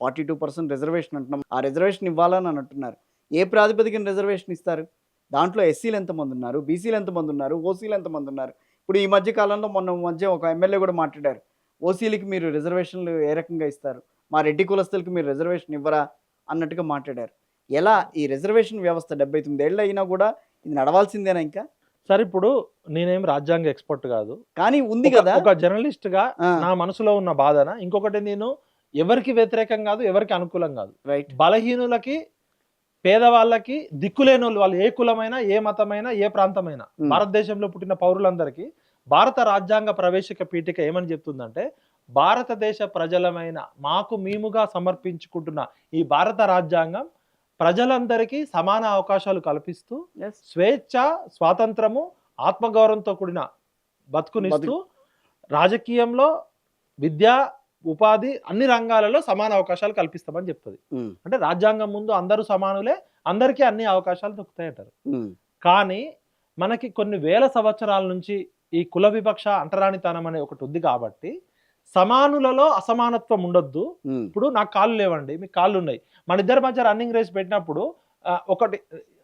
42% reservation అంటున్నాం. ఆ reservation ఇవ్వాలని అంటున్నారు. ఏ ప్రాతిపదికన రిజర్వేషన్ ఇస్తారు? దాంట్లో ఎస్సీలు ఎంతమంది ఉన్నారు? బీసీలు ఎంతమంది ఉన్నారు? ఓసీలు ఎంతమంది ఉన్నారు? ఇప్పుడు ఈ మధ్య కాలంలో మధ్య ఒక ఎమ్మెల్యే కూడా మాట్లాడారు. ఓసీలకి మీరు రిజర్వేషన్లు ఏ రకంగా ఇస్తారు? మా రెడ్డి కులస్తులకి మీరు రిజర్వేషన్ ఇవ్వరా? అన్నట్టుగా మాట్లాడారు. ఎలా ఈ రిజర్వేషన్ వ్యవస్థ 79 ఏళ్ళు అయినా కూడా ఇది నడవాల్సిందేనా ఇంకా? సరే, ఇప్పుడు నేనేం రాజ్యాంగ ఎక్స్‌పర్ట్ కాదు. కానీ ఉంది ఒక కదా! ఒక జర్నలిస్ట్‌గా ఆ! నా మనసులో ఉన్న బాధన ఇంకొకటి, నేను ఎవరికి వ్యతిరేకం కాదు, ఎవరికి అనుకూలం కాదు. రైట్. బలహీనులకి, పేదవాళ్ళకి, దిక్కులేనోళ్ళు, వాళ్ళు ఏ కులమైనా, ఏ మతమైనా, ఏ ప్రాంతమైనా, భారతదేశంలో పుట్టిన పౌరులందరికీ భారత రాజ్యాంగ ప్రవేశిక పీఠిక ఏమని చెప్తుందంటే, భారతదేశ ప్రజలమైన మాకు మేముగా సమర్పించుకుంటున్న ఈ భారత రాజ్యాంగం ప్రజలందరికీ సమాన అవకాశాలు కల్పిస్తూ, యెస్. స్వేచ్ఛ, స్వాతంత్రము, ఆత్మగౌరవంతో కూడిన బతుకునిస్తూ, రాజకీయంలో, విద్య, ఉపాధి, అన్ని రంగాలలో సమాన అవకాశాలు కల్పిస్తామని చెప్తుంది. అంటే రాజ్యాంగం ముందు అందరూ సమానులే, అందరికీ అన్ని అవకాశాలు దొరుకుతాయంటారు. కానీ మనకి కొన్ని వేల సంవత్సరాల నుంచి ఈ కుల వివక్ష, అంటరానితనం అనే ఒకటి ఉంది కాబట్టి సమానులలో అసమానత్వం ఉండొద్దు. ఇప్పుడు నాకు కాళ్ళు లేవండి, మీకు కాళ్ళు ఉన్నాయి, మన ఇద్దరి మధ్య రన్నింగ్ రేస్ పెట్టినప్పుడు ఒకటి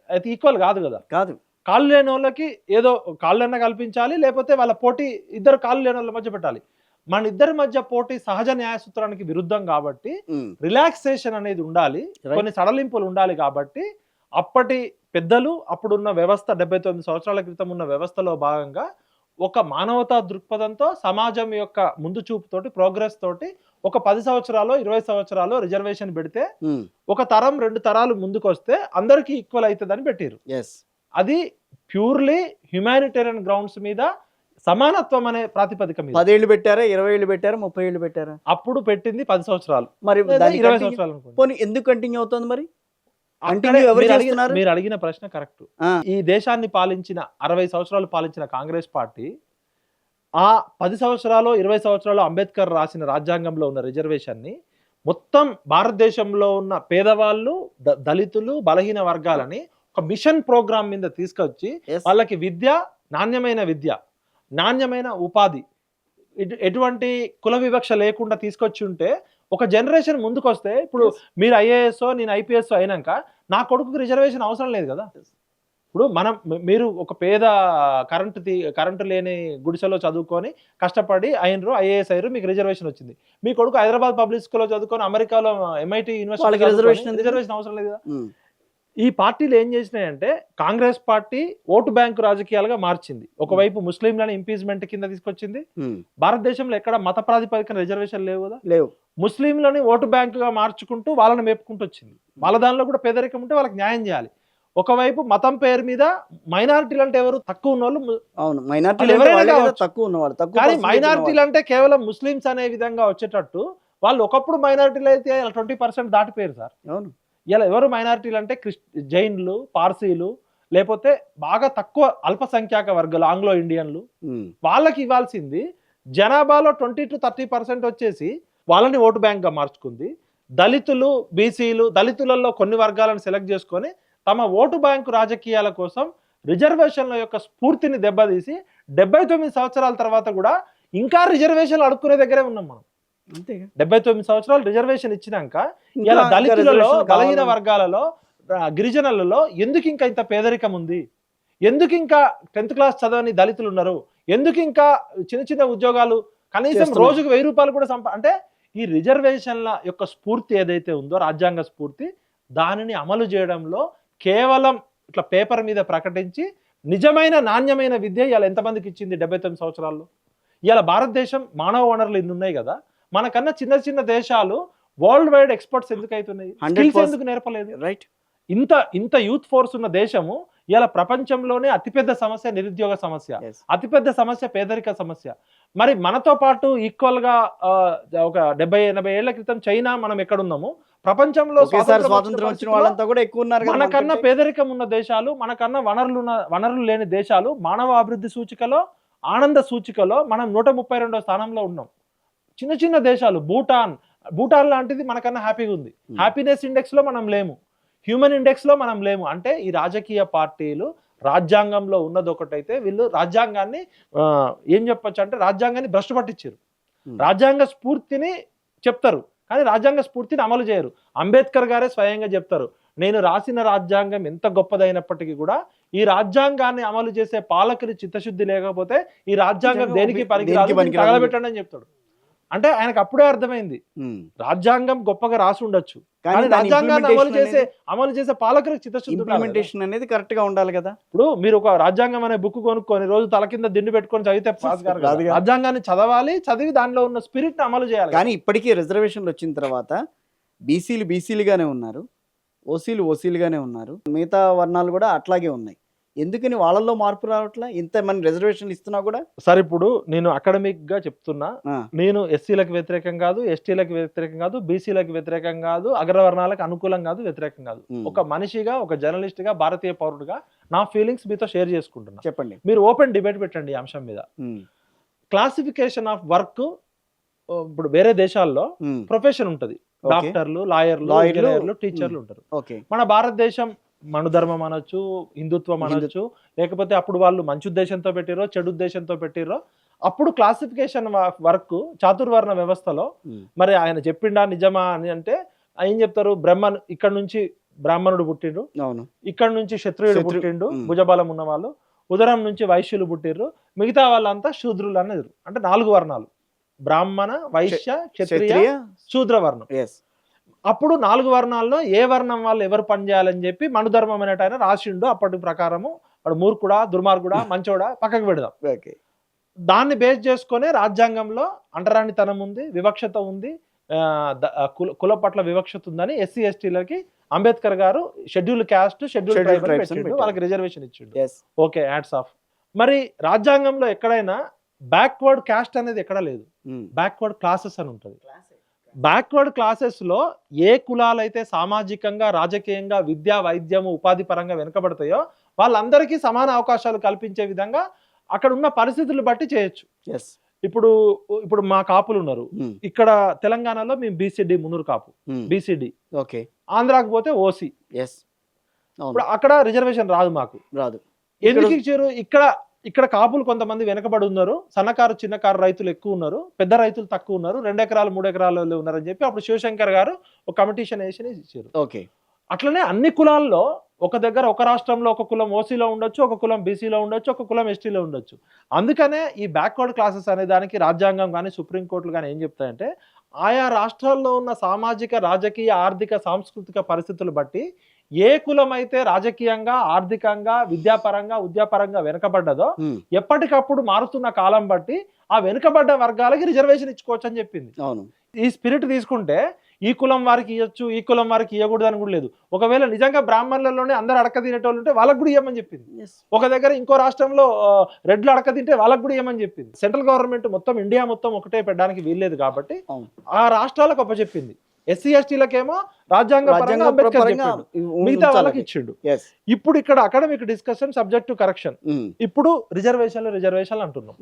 అయితే ఈక్వల్ కాదు కదా. కాదు. కాళ్ళు లేని వాళ్ళకి ఏదో కాళ్ళన్నా కల్పించాలి, లేకపోతే వాళ్ళ పోటీ ఇద్దరు కాళ్ళు లేని వాళ్ళ మధ్య పెట్టాలి. మన ఇద్దరి మధ్య పోటీ సహజ న్యాయ సూత్రానికి విరుద్ధం కాబట్టి రిలాక్సేషన్ అనేది ఉండాలి, కొన్ని సడలింపులు ఉండాలి. కాబట్టి అప్పటి పెద్దలు, అప్పుడున్న వ్యవస్థ, 79 సంవత్సరాల క్రితం ఉన్న వ్యవస్థలో భాగంగా ఒక మానవతా దృక్పథంతో, సమాజం యొక్క ముందు చూపుతోటి, ప్రోగ్రెస్ తోటి ఒక 10 సంవత్సరాలు, 20 సంవత్సరాలు రిజర్వేషన్ పెడితే ఒక తరం, 2 తరాలు ముందుకు వస్తే అందరికీ ఈక్వల్ అవుతుందని పెట్టారు. అది ప్యూర్లీ హ్యుమానిటేరియన్ గ్రౌండ్స్ మీద, సమానత్వం అనే ప్రాతిపదిక మీద. 10 ఏళ్ళు పెట్టారా, 20 ఏళ్ళు పెట్టారా, 30 ఏళ్ళు పెట్టారా? అప్పుడు పెట్టింది 10 సంవత్సరాలు, మరి 20 సంవత్సరాలు అనుకోండి. పోనీ ఎందుకు కంటిన్యూ అవుతుంది మరి? మీరు అడిగిన ప్రశ్న కరెక్ట్. ఈ దేశాన్ని పాలించిన 60 సంవత్సరాలు పాలించిన కాంగ్రెస్ పార్టీ ఆ 10 సంవత్సరాలు, 20 సంవత్సరాలు అంబేద్కర్ రాసిన రాజ్యాంగంలో ఉన్న రిజర్వేషన్ ని మొత్తం భారతదేశంలో ఉన్న పేదవాళ్ళు, దళితులు, బలహీన వర్గాలని ఒక మిషన్ ప్రోగ్రామ్ మీద తీసుకొచ్చి వాళ్ళకి విద్య, నాణ్యమైన విద్య, నాణ్యమైన ఉపాధి, ఎటువంటి కుల వివక్ష లేకుండా తీసుకొచ్చి ఉంటే ఒక జనరేషన్ ముందుకు వస్తే, ఇప్పుడు మీరు ఐఏఎస్, నేను ఐపీఎస్ అయినాక నా కొడుకుకి రిజర్వేషన్ అవసరం లేదు కదా. ఇప్పుడు మీరు ఒక పేద కరెంటు లేని గుడిసెలో చదువుకొని కష్టపడి అయినరు, ఐఏఎస్ అయ్యారు, మీకు రిజర్వేషన్ వచ్చింది. మీ కొడుకు హైదరాబాద్ పబ్లిక్ స్కూల్లో చదువుకొని అమెరికాలో MIT యూనివర్సిటీ రిజర్వేషన్ అవసరం లేదు కదా. ఈ పార్టీలు ఏం చేసినాయంటే, కాంగ్రెస్ పార్టీ ఓటు బ్యాంకు రాజకీయాలుగా మార్చింది. ఒకవైపు ముస్లింలను ఇంపీచ్మెంట్ కింద తీసుకొచ్చింది. భారతదేశంలో ఎక్కడ మత ప్రాతిపదికన రిజర్వేషన్ లేవు కదా, లేవు. ముస్లింలని ఓటు బ్యాంకుగా మార్చుకుంటూ వాళ్ళని మేపుకుంటూ వచ్చింది. వాళ్ళ దానిలో కూడా పేదరికం ఉంటే వాళ్ళకి న్యాయం చేయాలి. ఒకవైపు మతం పేరు మీద మైనారిటీలు అంటే ఎవరు, తక్కువ ఉన్న వాళ్ళు, కానీ మైనారిటీలు అంటే కేవలం ముస్లింస్ అనే విధంగా వచ్చేటట్టు, వాళ్ళు ఒకప్పుడు మైనారిటీలు అయితే 20% దాటిపోయారు సార్. అవును. ఇలా ఎవరు మైనారిటీలు అంటే జైన్లు, పార్సీలు, లేకపోతే బాగా తక్కువ అల్పసంఖ్యాక వర్గాలు, ఆంగ్లో ఇండియన్లు, వాళ్ళకి ఇవ్వాల్సింది జనాభాలో 20 to 30% వచ్చేసి వాళ్ళని ఓటు బ్యాంక్గా మార్చుకుంది. దళితులు, బీసీలు, దళితులలో కొన్ని వర్గాలను సెలెక్ట్ చేసుకొని తమ ఓటు బ్యాంకు రాజకీయాల కోసం రిజర్వేషన్ల యొక్క స్ఫూర్తిని దెబ్బతీసి 79 సంవత్సరాల తర్వాత కూడా ఇంకా రిజర్వేషన్లు అడుక్కునే దగ్గరే ఉన్నాం మనం. 79 సంవత్సరాలు రిజర్వేషన్ ఇచ్చినాక ఇలా దళితులలో, బలహీన వర్గాలలో, గిరిజనులలో ఎందుకు ఇంకా ఇంత పేదరికం ఉంది? ఎందుకు ఇంకా 10th క్లాస్ చదవని దళితులు ఉన్నారు? ఎందుకు ఇంకా చిన్న చిన్న ఉద్యోగాలు, కనీసం రోజుకు 1000 రూపాయలు కూడా అంటే ఈ రిజర్వేషన్ల యొక్క స్ఫూర్తి ఏదైతే ఉందో, రాజ్యాంగ స్ఫూర్తి, దానిని అమలు చేయడంలో కేవలం ఇట్లా పేపర్ మీద ప్రకటించి నిజమైన నాణ్యమైన విద్య ఇలా ఎంతమందికి ఇచ్చింది 79 సంవత్సరాల్లో? ఇలా భారతదేశం మానవ వనరులు ఇన్ని ఉన్నాయి కదా, మనకన్నా చిన్న చిన్న దేశాలు వరల్డ్ వైడ్ ఎక్స్పర్ట్స్ ఎందుకు అవుతున్నాయి? ఎందుకు నేర్పలేదు? రైట్. ఇంత యూత్ ఫోర్స్ ఉన్న దేశము ఇలా ప్రపంచంలోనే అతిపెద్ద సమస్య నిరుద్యోగ సమస్య, అతిపెద్ద సమస్య పేదరిక సమస్య. మరి మనతో పాటు ఈక్వల్ గా ఒక 70-80 ఏళ్ల క్రితం చైనా మనం ఎక్కడున్నాము, ప్రపంచంలో స్వాతంత్రం వచ్చిన వాళ్ళంతా కూడా ఎక్కువ ఉన్నారు. మనకన్నా పేదరికం ఉన్న దేశాలు, మనకన్నా వనరులు లేని దేశాలు మానవ అభివృద్ధి సూచికలో, ఆనంద సూచికలో మనం 132వ స్థానంలో ఉన్నాం. చిన్న చిన్న దేశాలు, భూటాన్ లాంటిది మనకన్నా హ్యాపీగా ఉంది. హ్యాపీనెస్ ఇండెక్స్ లో మనం లేము, హ్యూమన్ ఇండెక్స్ లో మనం లేము. అంటే ఈ రాజకీయ పార్టీలు రాజ్యాంగంలో ఉన్నది ఒకటైతే, వీళ్ళు రాజ్యాంగాన్ని ఏం చెప్పొచ్చు అంటే రాజ్యాంగాన్ని భ్రష్టు పట్టించారు. రాజ్యాంగ స్ఫూర్తిని చెప్తారు కానీ రాజ్యాంగ స్ఫూర్తిని అమలు చేయరు. అంబేద్కర్ గారే స్వయంగా చెప్తారు, నేను రాసిన రాజ్యాంగం ఎంత గొప్పదైనప్పటికీ కూడా ఈ రాజ్యాంగాన్ని అమలు చేసే పాలకులు చిత్తశుద్ధి లేకపోతే ఈ రాజ్యాంగం దేనికి పనికిరాదు, తగలబెట్టండి అని చెప్తాడు. అంటే ఆయనకు అప్పుడే అర్థమైంది రాజ్యాంగం గొప్పగా రాసి ఉండొచ్చు, కానీ రాజ్యాంగాన్ని అమలు చేసే పాలకులకు చిత్తశుద్ధి ఇంప్లిమెంటేషన్ అనేది కరెక్ట్ గా ఉండాలి కదా. ఇప్పుడు మీరు ఒక రాజ్యాంగం అనే బుక్ కొనుక్కొని రోజు తల కింద దిండు పెట్టుకొని చదివితే పాస్ గారు. రాజ్యాంగాన్ని చదవాలి, చదివి దానిలో ఉన్న స్పిరిట్ ని అమలు చేయాలి. కానీ ఇప్పటికీ రిజర్వేషన్లు వచ్చిన తర్వాత బీసీలు బీసీలుగానే ఉన్నారు, ఓసీలు ఓసీలుగానే ఉన్నారు, మిగతా వర్ణాలు కూడా అట్లాగే ఉన్నాయి. ఎందుకని వాళ్ళల్లో మార్పు రావట్లా? ఇంత మన రిజర్వేషన్లు ఇస్తున్నా కూడా. సార్ ఇప్పుడు నేను అకాడమిక్ గా చెప్తున్నా, నేను ఎస్సీలకు వ్యతిరేకం కాదు, ఎస్టీలకు వ్యతిరేకం కాదు, బీసీలకు వ్యతిరేకం కాదు, అగ్రవర్ణాలకు అనుకూలం కాదు, వ్యతిరేకం కాదు. ఒక మనిషిగా, ఒక జర్నలిస్ట్ గా, భారతీయ పౌరుడుగా నా ఫీలింగ్స్ మీతో షేర్ చేసుకుంటున్నా. చెప్పండి. మీరు ఓపెన్ డిబేట్ పెట్టండి ఈ అంశం మీద. క్లాసిఫికేషన్ ఆఫ్ వర్క్ ఇప్పుడు వేరే దేశాల్లో ప్రొఫెషన్ ఉంటది, డాక్టర్లు, లాయర్లు, టీచర్లు ఉంటారు. మన భారతదేశం మనుధర్మం అనొచ్చు, హిందుత్వం అనొచ్చు, లేకపోతే అప్పుడు వాళ్ళు మంచి ఉద్దేశంతో పెట్టిరో చెడు ఉద్దేశంతో పెట్టిరో, అప్పుడు క్లాసిఫికేషన్ వర్క్ చాతుర్వర్ణ వ్యవస్థలో మరి ఆయన చెప్పిండా నిజమా అని అంటే ఏం చెప్తారు, ఇక్కడ నుంచి బ్రాహ్మణుడు పుట్టిండు, ఇక్కడ నుంచి క్షత్రియుడు పుట్టిండు, భుజబలం ఉన్న వాళ్ళు, ఉదరం నుంచి వైశ్యులు పుట్టిర్రు, మిగతా వాళ్ళంతా శూద్రులు అనేది. అంటే 4 వర్ణాలు, బ్రాహ్మణ, వైశ్య, క్షత్రియ, శూద్ర వర్ణం. అప్పుడు 4 వర్ణాల్లో ఏ వర్ణం వాళ్ళు ఎవరు పనిచేయాలని చెప్పి మనుధర్మం అనేట ఆయన రాసిండు. అప్పటి ప్రకారము వాడు మూర్ఖుడా, దుర్మార్గుడా, మంచోడా పక్కకు పెడదాం. దాన్ని బేస్ చేసుకునే రాజ్యాంగంలో అంటరానితనం ఉంది, వివక్షత ఉంది, కుల పట్ల వివక్షత ఉందని ఎస్సీ ఎస్టీలకి అంబేద్కర్ గారు షెడ్యూల్ క్యాస్ట్, షెడ్యూల్ ట్రైబ్ పెట్టిండు, వాళ్ళకి రిజర్వేషన్ ఇచ్చిండు. Okay, hats off. మరి రాజ్యాంగంలో ఎక్కడైనా బ్యాక్వర్డ్ క్యాస్ట్ అనేది ఎక్కడ లేదు, బ్యాక్వర్డ్ క్లాసెస్ అని ఉంటుంది. బ్యాక్వర్డ్ క్లాసెస్ లో ఏ కులాలైతే సామాజికంగా, రాజకీయంగా, విద్యా, వైద్యము, ఉపాధి పరంగా వెనుకబడతాయో వాళ్ళందరికీ సమాన అవకాశాలు కల్పించే విధంగా అక్కడ ఉన్న పరిస్థితులు బట్టి చేయొచ్చు. ఇప్పుడు మా కాపులు ఉన్నారు ఇక్కడ తెలంగాణలో, మేము బీసీడీ, మున్నూరు కాపు బీసీడీ, ఆంధ్రాకు పోతే ఓసీ. ఇప్పుడు అక్కడ రిజర్వేషన్ రాదు, మాకు రాదు. ఎందుకు ఇచ్చారు? ఇక్కడ కాపులు కొంతమంది వెనకబడి ఉన్నారు, సన్నకారు చిన్నకారు రైతులు ఎక్కువ ఉన్నారు, పెద్ద రైతులు తక్కువ ఉన్నారు, 2 ఎకరాలు 3 ఎకరాలు ఉన్నారని చెప్పి అప్పుడు శివశంకర్ గారు ఒక కమిటీషన్ వేసి ఇచ్చారు. అట్లనే అన్ని కులాల్లో ఒక దగ్గర, ఒక రాష్ట్రంలో ఒక కులం ఓసీలో ఉండొచ్చు, ఒక కులం బీసీలో ఉండొచ్చు, ఒక కులం ఎస్టీలో ఉండొచ్చు. అందుకనే ఈ బ్యాక్వర్డ్ క్లాసెస్ అనే దానికి రాజ్యాంగం కానీ సుప్రీంకోర్టులు కానీ ఏం చెప్తాయంటే, ఆయా రాష్ట్రాల్లో ఉన్న సామాజిక, రాజకీయ, ఆర్థిక, సాంస్కృతిక పరిస్థితులు బట్టి ఏ కులం అయితే రాజకీయంగా, ఆర్థికంగా, విద్యాపరంగా, ఉద్యాపరంగా వెనుకబడ్డదో ఎప్పటికప్పుడు మారుతున్న కాలం బట్టి ఆ వెనుకబడ్డ వర్గాలకి రిజర్వేషన్ ఇచ్చుకోవచ్చు అని చెప్పింది. ఈ స్పిరిట్ తీసుకుంటే ఈ కులం వారికి ఇవ్వచ్చు, ఈ కులం వారికి ఇవ్వకూడదు అని కూడా లేదు. ఒకవేళ నిజంగా బ్రాహ్మణులలోనే అందరు అడక తినేటోళ్ళు ఉంటే వాళ్ళకు కూడా ఇవ్వమని చెప్పింది. ఒక దగ్గర ఇంకో రాష్ట్రంలో రెడ్లు అడక తింటే వాళ్ళకు కూడా ఇవ్వమని చెప్పింది. సెంట్రల్ గవర్నమెంట్ మొత్తం ఇండియా మొత్తం ఒకటే పెట్టడానికి వీల్లేదు కాబట్టి ఆ రాష్ట్రాలకు అప్పచెప్పింది. ఎస్సీ ఎస్టీలకేమో రాజ్యాంగ మిగతా వాళ్ళకి ఇచ్చిండు. ఇప్పుడు ఇక్కడ academic discussion subject to correction. ఇప్పుడు రిజర్వేషన్లు అంటున్నాం.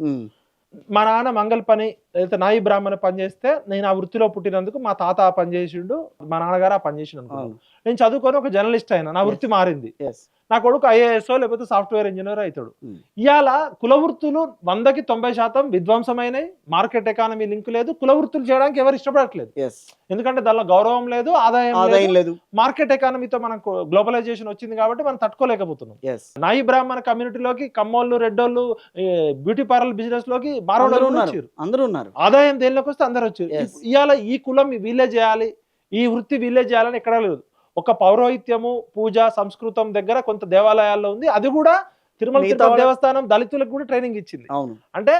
మా నాన్న మంగళ పని అయితే నాయి బ్రాహ్మణ పని చేస్తే నేను ఆ వృత్తిలో పుట్టినందుకు మా తాత ఆ పని చేసిండు, మా నాన్నగారు ఆ పని చేసిండు అనుకున్నాను. నేను చదువుకొని ఒక జర్నలిస్ట్ అయినా, నా వృత్తి మారింది, నా కొడుకు ఐఏఎస్ఓ లేకపోతే సాఫ్ట్వేర్ ఇంజనీర్ అవుతాడు. ఇవాళ కుల వృత్తులు 100కి 90% విధ్వంసమైనవి, మార్కెట్ ఎకానమీ లింక్ లేదు, కుల వృత్తులు చేయడానికి ఎవరు ఇష్టపడట్లేదు. ఎందుకంటే దానిలో గౌరవం లేదు, ఆదాయం లేదు. మార్కెట్ ఎకానమీతో మనకు గ్లోబలైజేషన్ వచ్చింది కాబట్టి మనం తట్టుకోలేకపోతున్నాం. నాయి బ్రాహ్మణ కమ్యూనిటీలోకి కమ్మోళ్ళు, రెడ్డోళ్ళు, బ్యూటీ పార్లర్ బిజినెస్ లోకి అందరూ ఉన్నారు. ఆదాయం దేనిలోకి వస్తే అందరు వచ్చారు. ఇవాళ ఈ కులం వీళ్ళే చేయాలి, ఈ వృత్తి వీళ్ళే చేయాలని ఎక్కడా లేదు. ఒక పౌరోహిత్యము, పూజ, సంస్కృతం దగ్గర కొంత దేవాలయాల్లో ఉంది. అది కూడా తిరుమల తిరుపతి దేవస్థానం దళితులకు కూడా ట్రైనింగ్ ఇచ్చింది. అంటే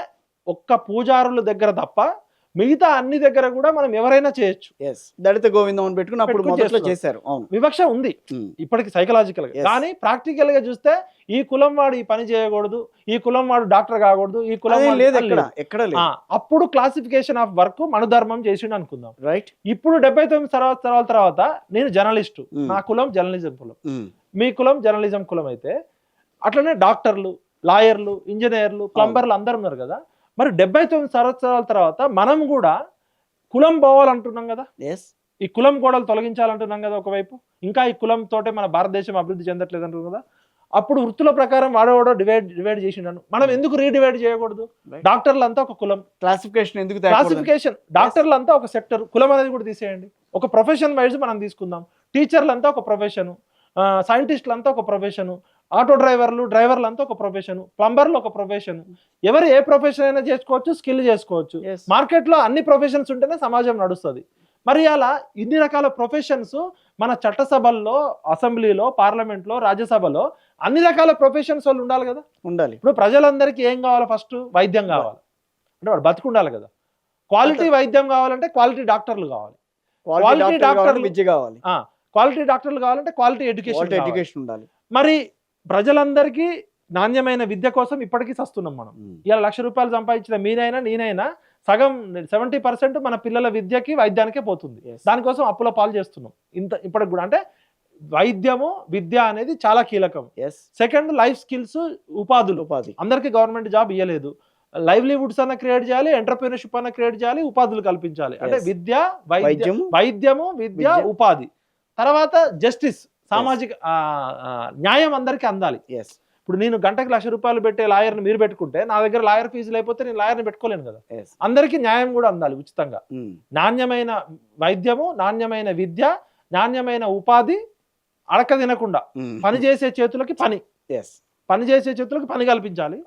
ఒక్క పూజారుల దగ్గర తప్ప మిగతా అన్ని దగ్గర కూడా మనం ఎవరైనా చేయొచ్చు. దళిత గోవిందం అని పెట్టుకుని అప్పుడు మొదట్లో చేశారు. వివక్ష ఉంది ఇప్పటికి సైకలాజికల్ గా. కానీ ప్రాక్టికల్ గా చూస్తే ఈ కులం వాడు ఈ పని చేయకూడదు, ఈ కులం వాడు డాక్టర్ కాకూడదు, ఈ కులం లేదు ఎక్కడ. అప్పుడు క్లాసిఫికేషన్ ఆఫ్ వర్క్ మనుధర్మం చేసిండు అనుకుందాం. రైట్. ఇప్పుడు 79 సంవత్సరాల తర్వాత నేను జర్నలిస్టు, నా కులం జర్నలిజం కులం, మీ కులం జర్నలిజం కులం అయితే అట్లనే డాక్టర్లు, లాయర్లు, ఇంజనీర్లు, ప్లంబర్లు అందరు ఉన్నారు కదా. మరి 79 సంవత్సరాల తర్వాత మనం కూడా కులం పోవాలంటున్నాం కదా, ఈ కులం గోడలు తొలగించాలంటున్నాం కదా ఒకవైపు. ఇంకా ఈ కులం తోటే మన భారతదేశం అభివృద్ధి చెందట్లేదు అంటున్నాం కదా. అప్పుడు వృత్తుల ప్రకారం వాడవాడో డివైడ్ చేసిండను. మనం ఎందుకు రీడివైడ్ చేయకూడదు? Right. డాక్టర్లు అంతా ఒక కులం, క్లాసిఫికేషన్ ఎందుకు తేకూడదు? క్లాసిఫికేషన్, డాక్టర్లు అంతా ఒక సెక్టర్, కులం అనేది కూడా తీసేయండి. ఒక ప్రొఫెషన్ వైజ్ మనం తీసుకుందాం. టీచర్లు అంతా ఒక ప్రొఫెషన్, సైంటిస్టులు అంతా ఒక ప్రొఫెషన్, ఆటో డ్రైవర్లు అంతా ఒక ప్రొఫెషన్, ప్లంబర్లు ఒక ప్రొఫెషన్. ఎవరు ఏ ప్రొఫెషన్ అయినా చేసుకోవచ్చు, స్కిల్ చేసుకోవచ్చు. Yes. మార్కెట్లో అన్ని ప్రొఫెషన్స్ ఉంటేనే సమాజం నడుస్తుంది. మరి అలా ఇన్ని రకాల ప్రొఫెషన్స్ మన చట్టసభల్లో, అసెంబ్లీలో, పార్లమెంట్లో, రాజ్యసభలో అన్ని రకాల ప్రొఫెషన్స్ వాళ్ళు ఉండాలి కదా. ఉండాలి. ఇప్పుడు ప్రజలందరికీ ఏం కావాలి? ఫస్ట్ వైద్యం కావాలి అంటే వాడు బతుకుండాలి కదా. క్వాలిటీ వైద్యం కావాలంటే క్వాలిటీ డాక్టర్లు కావాలి. క్వాలిటీ డాక్టర్లు డాక్టర్ విద్య కావాలి. క్వాలిటీ డాక్టర్లు కావాలంటే క్వాలిటీ ఎడ్యుకేషన్ ఎడ్యుకేషన్ ఉండాలి. మరి ప్రజలందరికీ నాణ్యమైన విద్య కోసం ఇప్పటికీ సస్తున్నాం మనం. ఇలా ₹1,00,000 సంపాదించిన మీనైనా నేనైనా సగం 70% మన పిల్లల విద్యకి వైద్యానికే పోతుంది. దానికోసం అప్పుల పాలు చేస్తున్నాం ఇప్పటికి కూడా. అంటే వైద్యము విద్య అనేది చాలా కీలకం. సెకండ్, లైఫ్ స్కిల్స్, ఉపాధి. అందరికీ గవర్నమెంట్ జాబ్ ఇవ్వలేదు. లైవ్లీవుడ్స్ అన్న క్రియేట్ చేయాలి, ఎంటర్‌ప్రెన్యూర్‌షిప్ అన్న క్రియేట్ చేయాలి, ఉపాధులు కల్పించాలి. అంటే విద్య, వైద్యము, విద్య, ఉపాధి. తర్వాత జస్టిస్, సామాజిక న్యాయం అందరికీ అందాలి. ఇప్పుడు నేను గంటకి ₹1,00,000 పెట్టే లాయర్ని మీరు పెట్టుకుంటే నా దగ్గర లాయర్ ఫీజు లేకపోతే నేను లాయర్ని పెట్టుకోలేను కదా. అందరికీ న్యాయం కూడా అందాలి ఉచితంగా. నాణ్యమైన వైద్యము, నాణ్యమైన విద్య, నాణ్యమైన ఉపాధి, అడక తినకుండా పనిచేసే చేతులకి పని కల్పించాలి.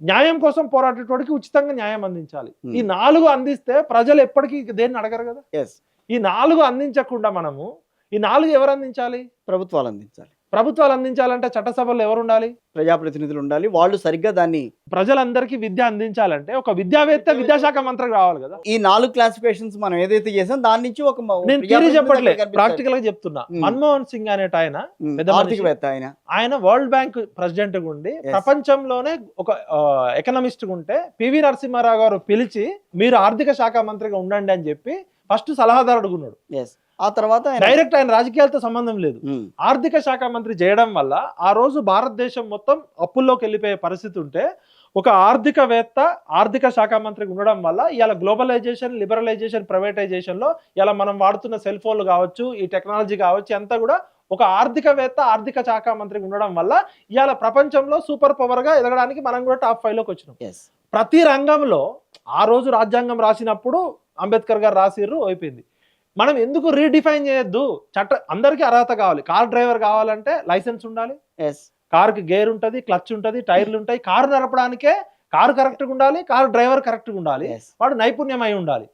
న్యాయం కోసం పోరాటేటోడికి ఉచితంగా న్యాయం అందించాలి. ఈ 4 అందిస్తే ప్రజలు ఎప్పటికీ దేన్ని అడగరు కదా. ఈ 4 అందించకుండా మనము, ఈ 4 ఎవరు అందించాలి? ప్రభుత్వాలు అందించాలంటే చట్టసభలో ఎవరు ఉండాలి? ప్రజాప్రతినిధులు ఉండాలి. వాళ్ళు సరిగ్గా దాన్ని ప్రజలందరికీ విద్య అందించాలంటే ఒక విద్యావేత్త, విద్యాశాఖ మంత్రి కావాలి కదా. ఈ 4 క్లాసిఫికేషన్స్ మనం ఏదైతే చేసాం దాని నుంచి ఒక నేను థియరీ చెప్పట్లే, ప్రాక్టికల్ గా చెప్తున్నా. మన్మోహన్ సింగ్ అనేట ఆయన ఆర్థికవేత్త, ఆయన వరల్డ్ బ్యాంక్ ప్రెసిడెంట్ ఉండి ప్రపంచంలోనే ఒక ఎకనామిస్ట్ ఉంటే పివి నరసింహారావు గారు పిలిచి మీరు ఆర్థిక శాఖ మంత్రిగా ఉండండి అని చెప్పి ఫస్ట్ సలహాదారుడు ఉన్నాడు. ఆ తర్వాత డైరెక్ట్ ఆయన రాజకీయాలతో సంబంధం లేదు. ఆర్థిక శాఖ మంత్రి చేయడం వల్ల ఆ రోజు భారతదేశం మొత్తం అప్పుల్లోకి వెళ్ళిపోయే పరిస్థితి ఉంటే ఒక ఆర్థికవేత్త ఆర్థిక శాఖ మంత్రికి ఉండడం వల్ల ఇలా గ్లోబలైజేషన్, లిబరలైజేషన్, ప్రైవేటైజేషన్ లో ఇలా మనం వాడుతున్న సెల్ ఫోన్లు కావచ్చు, ఈ టెక్నాలజీ కావచ్చు, అంతా కూడా ఒక ఆర్థికవేత్త ఆర్థిక శాఖ మంత్రికి ఉండడం వల్ల ఇవాళ ప్రపంచంలో సూపర్ పవర్ గా ఎదగడానికి మనం కూడా టాప్ 5 లోకి వచ్చినాం. ప్రతి రంగంలో ఆ రోజు రాజ్యాంగం రాసినప్పుడు అంబేద్కర్ గారు రాసిర్రు, అయిపోయింది. మనం ఎందుకు రీడిఫైన్ చేయొద్దు? అందరికీ అర్హత కావాలి. కార్ డ్రైవర్ కావాలంటే లైసెన్స్ ఉండాలి, కార్కి గేర్ ఉంటుంది, క్లచ్ ఉంటుంది, టైర్లు ఉంటాయి. కారు నడపడానికే కారు కరెక్ట్గా ఉండాలి, కారు డ్రైవర్ కరెక్ట్గా ఉండాలి, వాడు నైపుణ్యమై ఉండాలి.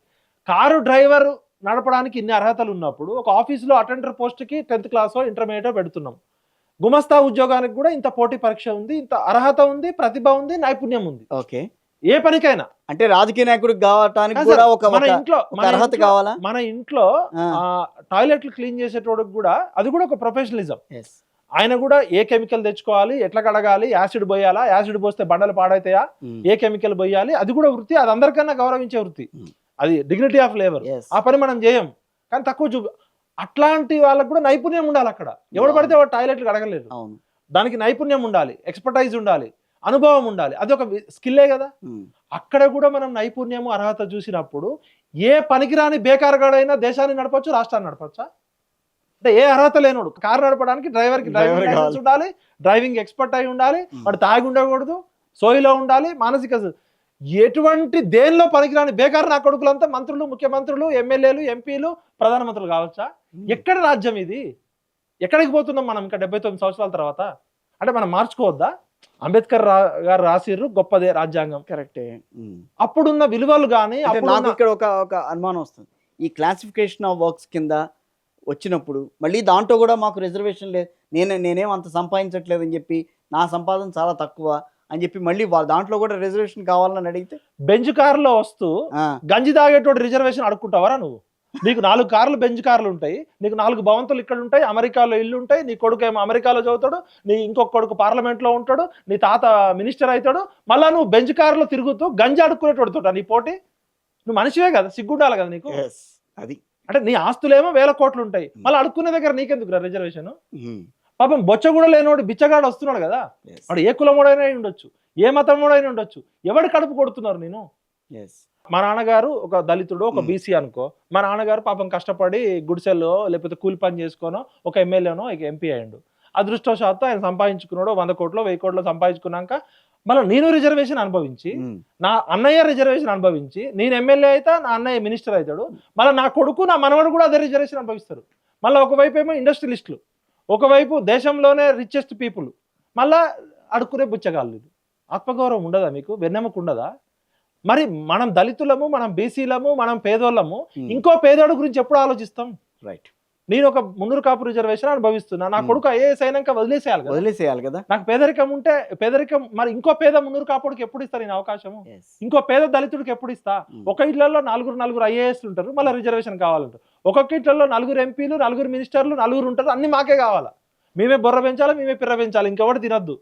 కారు డ్రైవర్ నడపడానికి ఇన్ని అర్హతలు ఉన్నప్పుడు ఒక ఆఫీసులో అటెండర్ పోస్ట్కి 10th క్లాసో ఇంటర్మీడియటో పెడుతున్నాం. గుమస్తా ఉద్యోగానికి కూడా ఇంత పోటీ పరీక్ష ఉంది, ఇంత అర్హత ఉంది, ప్రతిభ ఉంది, నైపుణ్యం ఉంది. ఓకే, ఏ పనికైనా. అంటే రాజకీయ నాయకుడు కావడానికి కూడా ఒక అర్హత కావాలా? మన ఇంట్లో టాయిలెట్లు క్లీన్ చేసేటోడికి కూడా అది కూడా ఒక ప్రొఫెషనలిజం. ఆయన కూడా ఏ కెమికల్ తెచ్చుకోవాలి, ఎట్లా కడగాలి, యాసిడ్ పోయాలా, యాసిడ్ పోస్తే బండలు పాడైతాయా, ఏ కెమికల్ పోయాలి, అది కూడా వృత్తి. అది అందరికన్నా గౌరవించే వృత్తి, అది డిగ్నిటీ ఆఫ్ లేబర్. ఆ పని మనం చేయం కానీ తక్కువ అట్లాంటి వాళ్ళకి కూడా నైపుణ్యం ఉండాలి. అక్కడ ఎవడు పడితే వాడు టాయిలెట్లు కడగలేదు. దానికి నైపుణ్యం ఉండాలి, ఎక్స్పర్టైజ్ ఉండాలి, అనుభవం ఉండాలి. అది ఒక స్కిల్లే కదా. అక్కడ కూడా మనం నైపుణ్యము, అర్హత చూసినప్పుడు ఏ పనికిరాని బేకారుగాడైనా దేశాన్ని నడపచ్చు, రాష్ట్రాన్ని నడపచ్చా? అంటే ఏ అర్హత లేనోడు కారు నడపడానికి డ్రైవర్కి డ్రైవింగ్ లైసెన్స్ ఉండాలి, డ్రైవింగ్ ఎక్స్పర్ట్ అయి ఉండాలి, వాడు తాగి ఉండకూడదు, సోయిలో ఉండాలి, మానసిక ఎటువంటి దేనిలో పనికిరాని బేకారు నా కొడుకులంతా మంత్రులు, ముఖ్యమంత్రులు, ఎమ్మెల్యేలు, ఎంపీలు, ప్రధానమంత్రులు కావచ్చా? ఎక్కడ రాజ్యం ఇది? ఎక్కడికి పోతున్నాం మనం ఇంకా 79 సంవత్సరాల తర్వాత? అంటే మనం మార్చుకోవద్దా? అంబేద్కర్ గారు రాసిర్రు, గొప్పదే రాజ్యాంగం, కరెక్టే. అప్పుడున్న విలువలు కానీ నాకు ఇక్కడ ఒక అనుమానం వస్తుంది. ఈ క్లాసిఫికేషన్ ఆఫ్ వర్క్స్ కింద వచ్చినప్పుడు మళ్ళీ దాంట్లో కూడా మాకు రిజర్వేషన్ లేదు, నేనేం అంత సంపాదించట్లేదు అని చెప్పి, నా సంపాదన చాలా తక్కువ అని చెప్పి మళ్ళీ దాంట్లో కూడా రిజర్వేషన్ కావాలని అడిగితే, బెంచ్ కారులో వస్తూ గంజి తాగేటోడు రిజర్వేషన్ అడుక్కుంటావరా నువ్వు? నీకు 4 కార్లు బెంచ్ కార్లు ఉంటాయి, నీకు 4 భవంతులు ఇక్కడ ఉంటాయి, అమెరికాలో ఇల్లు ఉంటాయి, నీ కొడుకు ఏమో అమెరికాలో చదువుతాడు, నీ ఇంకొక కొడుకు పార్లమెంట్లో ఉంటాడు, నీ తాత మినిస్టర్ అవుతాడు, మళ్ళీ నువ్వు బెంచ్ కారులో తిరుగుతూ గంజి అడుక్కునేటోడుతోట నీ పోటీ? నువ్వు మనిషివే కదా, సిగ్గుండాలి కదా నీకు. అది అంటే నీ ఆస్తులేమో 1000 కోట్లు ఉంటాయి, మళ్ళీ అడుక్కునే దగ్గర నీకెందుకు రిజర్వేషన్? పాపం బొచ్చ కూడా లేనోడు బిచ్చగాడు వస్తున్నాడు కదా, వాడు ఏ కులమోడైనా ఉండొచ్చు, ఏ మతమోడైనా ఉండొచ్చు, ఎవడు కడుపు కొడుతున్నారు నేను? మా నాన్నగారు ఒక దళితుడు, ఒక బీసీ అనుకో, మా నాన్నగారు పాపం కష్టపడి గుడిసెల్లో లేకపోతే కూలి పని చేసుకోనో ఒక ఎమ్మెల్యేనో ఒక ఎంపీ అయ్యిండు. అదృష్టవశాత్తు ఆయన సంపాదించుకున్నాడు 100 కోట్లు 1000 కోట్లు సంపాదించుకున్నాక మళ్ళీ నేను రిజర్వేషన్ అనుభవించి నా అన్నయ్య రిజర్వేషన్ అనుభవించి నేను ఎమ్మెల్యే అయితే నా అన్నయ్య మినిస్టర్ అవుతాడు, మళ్ళీ నా కొడుకు నా మనవడు కూడా అదే రిజర్వేషన్ అనుభవిస్తారు. మళ్ళీ ఒకవైపు ఏమో ఇండస్ట్రియలిస్టులు, ఒకవైపు దేశంలోనే రిచెస్ట్ పీపుల్, మళ్ళా అడుక్కునే బుచ్చగాళ్ళు. ఆత్మగౌరవం ఉండదా మీకు? వెన్నెముక ఉండదా? మరి మనం దళితులము, మనం బీసీలము, మనం పేదోళ్ళము, ఇంకో పేదోడు గురించి ఎప్పుడు ఆలోచిస్తాం? రైట్. నేను ఒక మున్నూరు కాపు రిజర్వేషన్ అనుభవిస్తున్నా, నా కొడుకు ఐఏఎస్ అయినాక వదిలేసేయాలి కదా. నాకు పేదరికం ఉంటే పేదరికం, మరి ఇంకో పేద మున్నూరు కాపుడికి ఎప్పుడు ఇస్తా నేను అవకాశము? ఇంకో పేద దళితుడికి ఎప్పుడు ఇస్తా? ఒక ఇళ్లలో నలుగురు ఐఏఎస్ ఉంటారు, మళ్ళీ రిజర్వేషన్ కావాలంటారు. ఒక్కొక్క ఇళ్లలో 4 ఎంపీలు, 4 మినిస్టర్లు, 4 ఉంటారు, అన్ని మాకే కావాలా? మేమే బొర్ర పెంచాలి, మేమే పిర్ర పెంచాలి, ఇంకెవరు తినద్దు.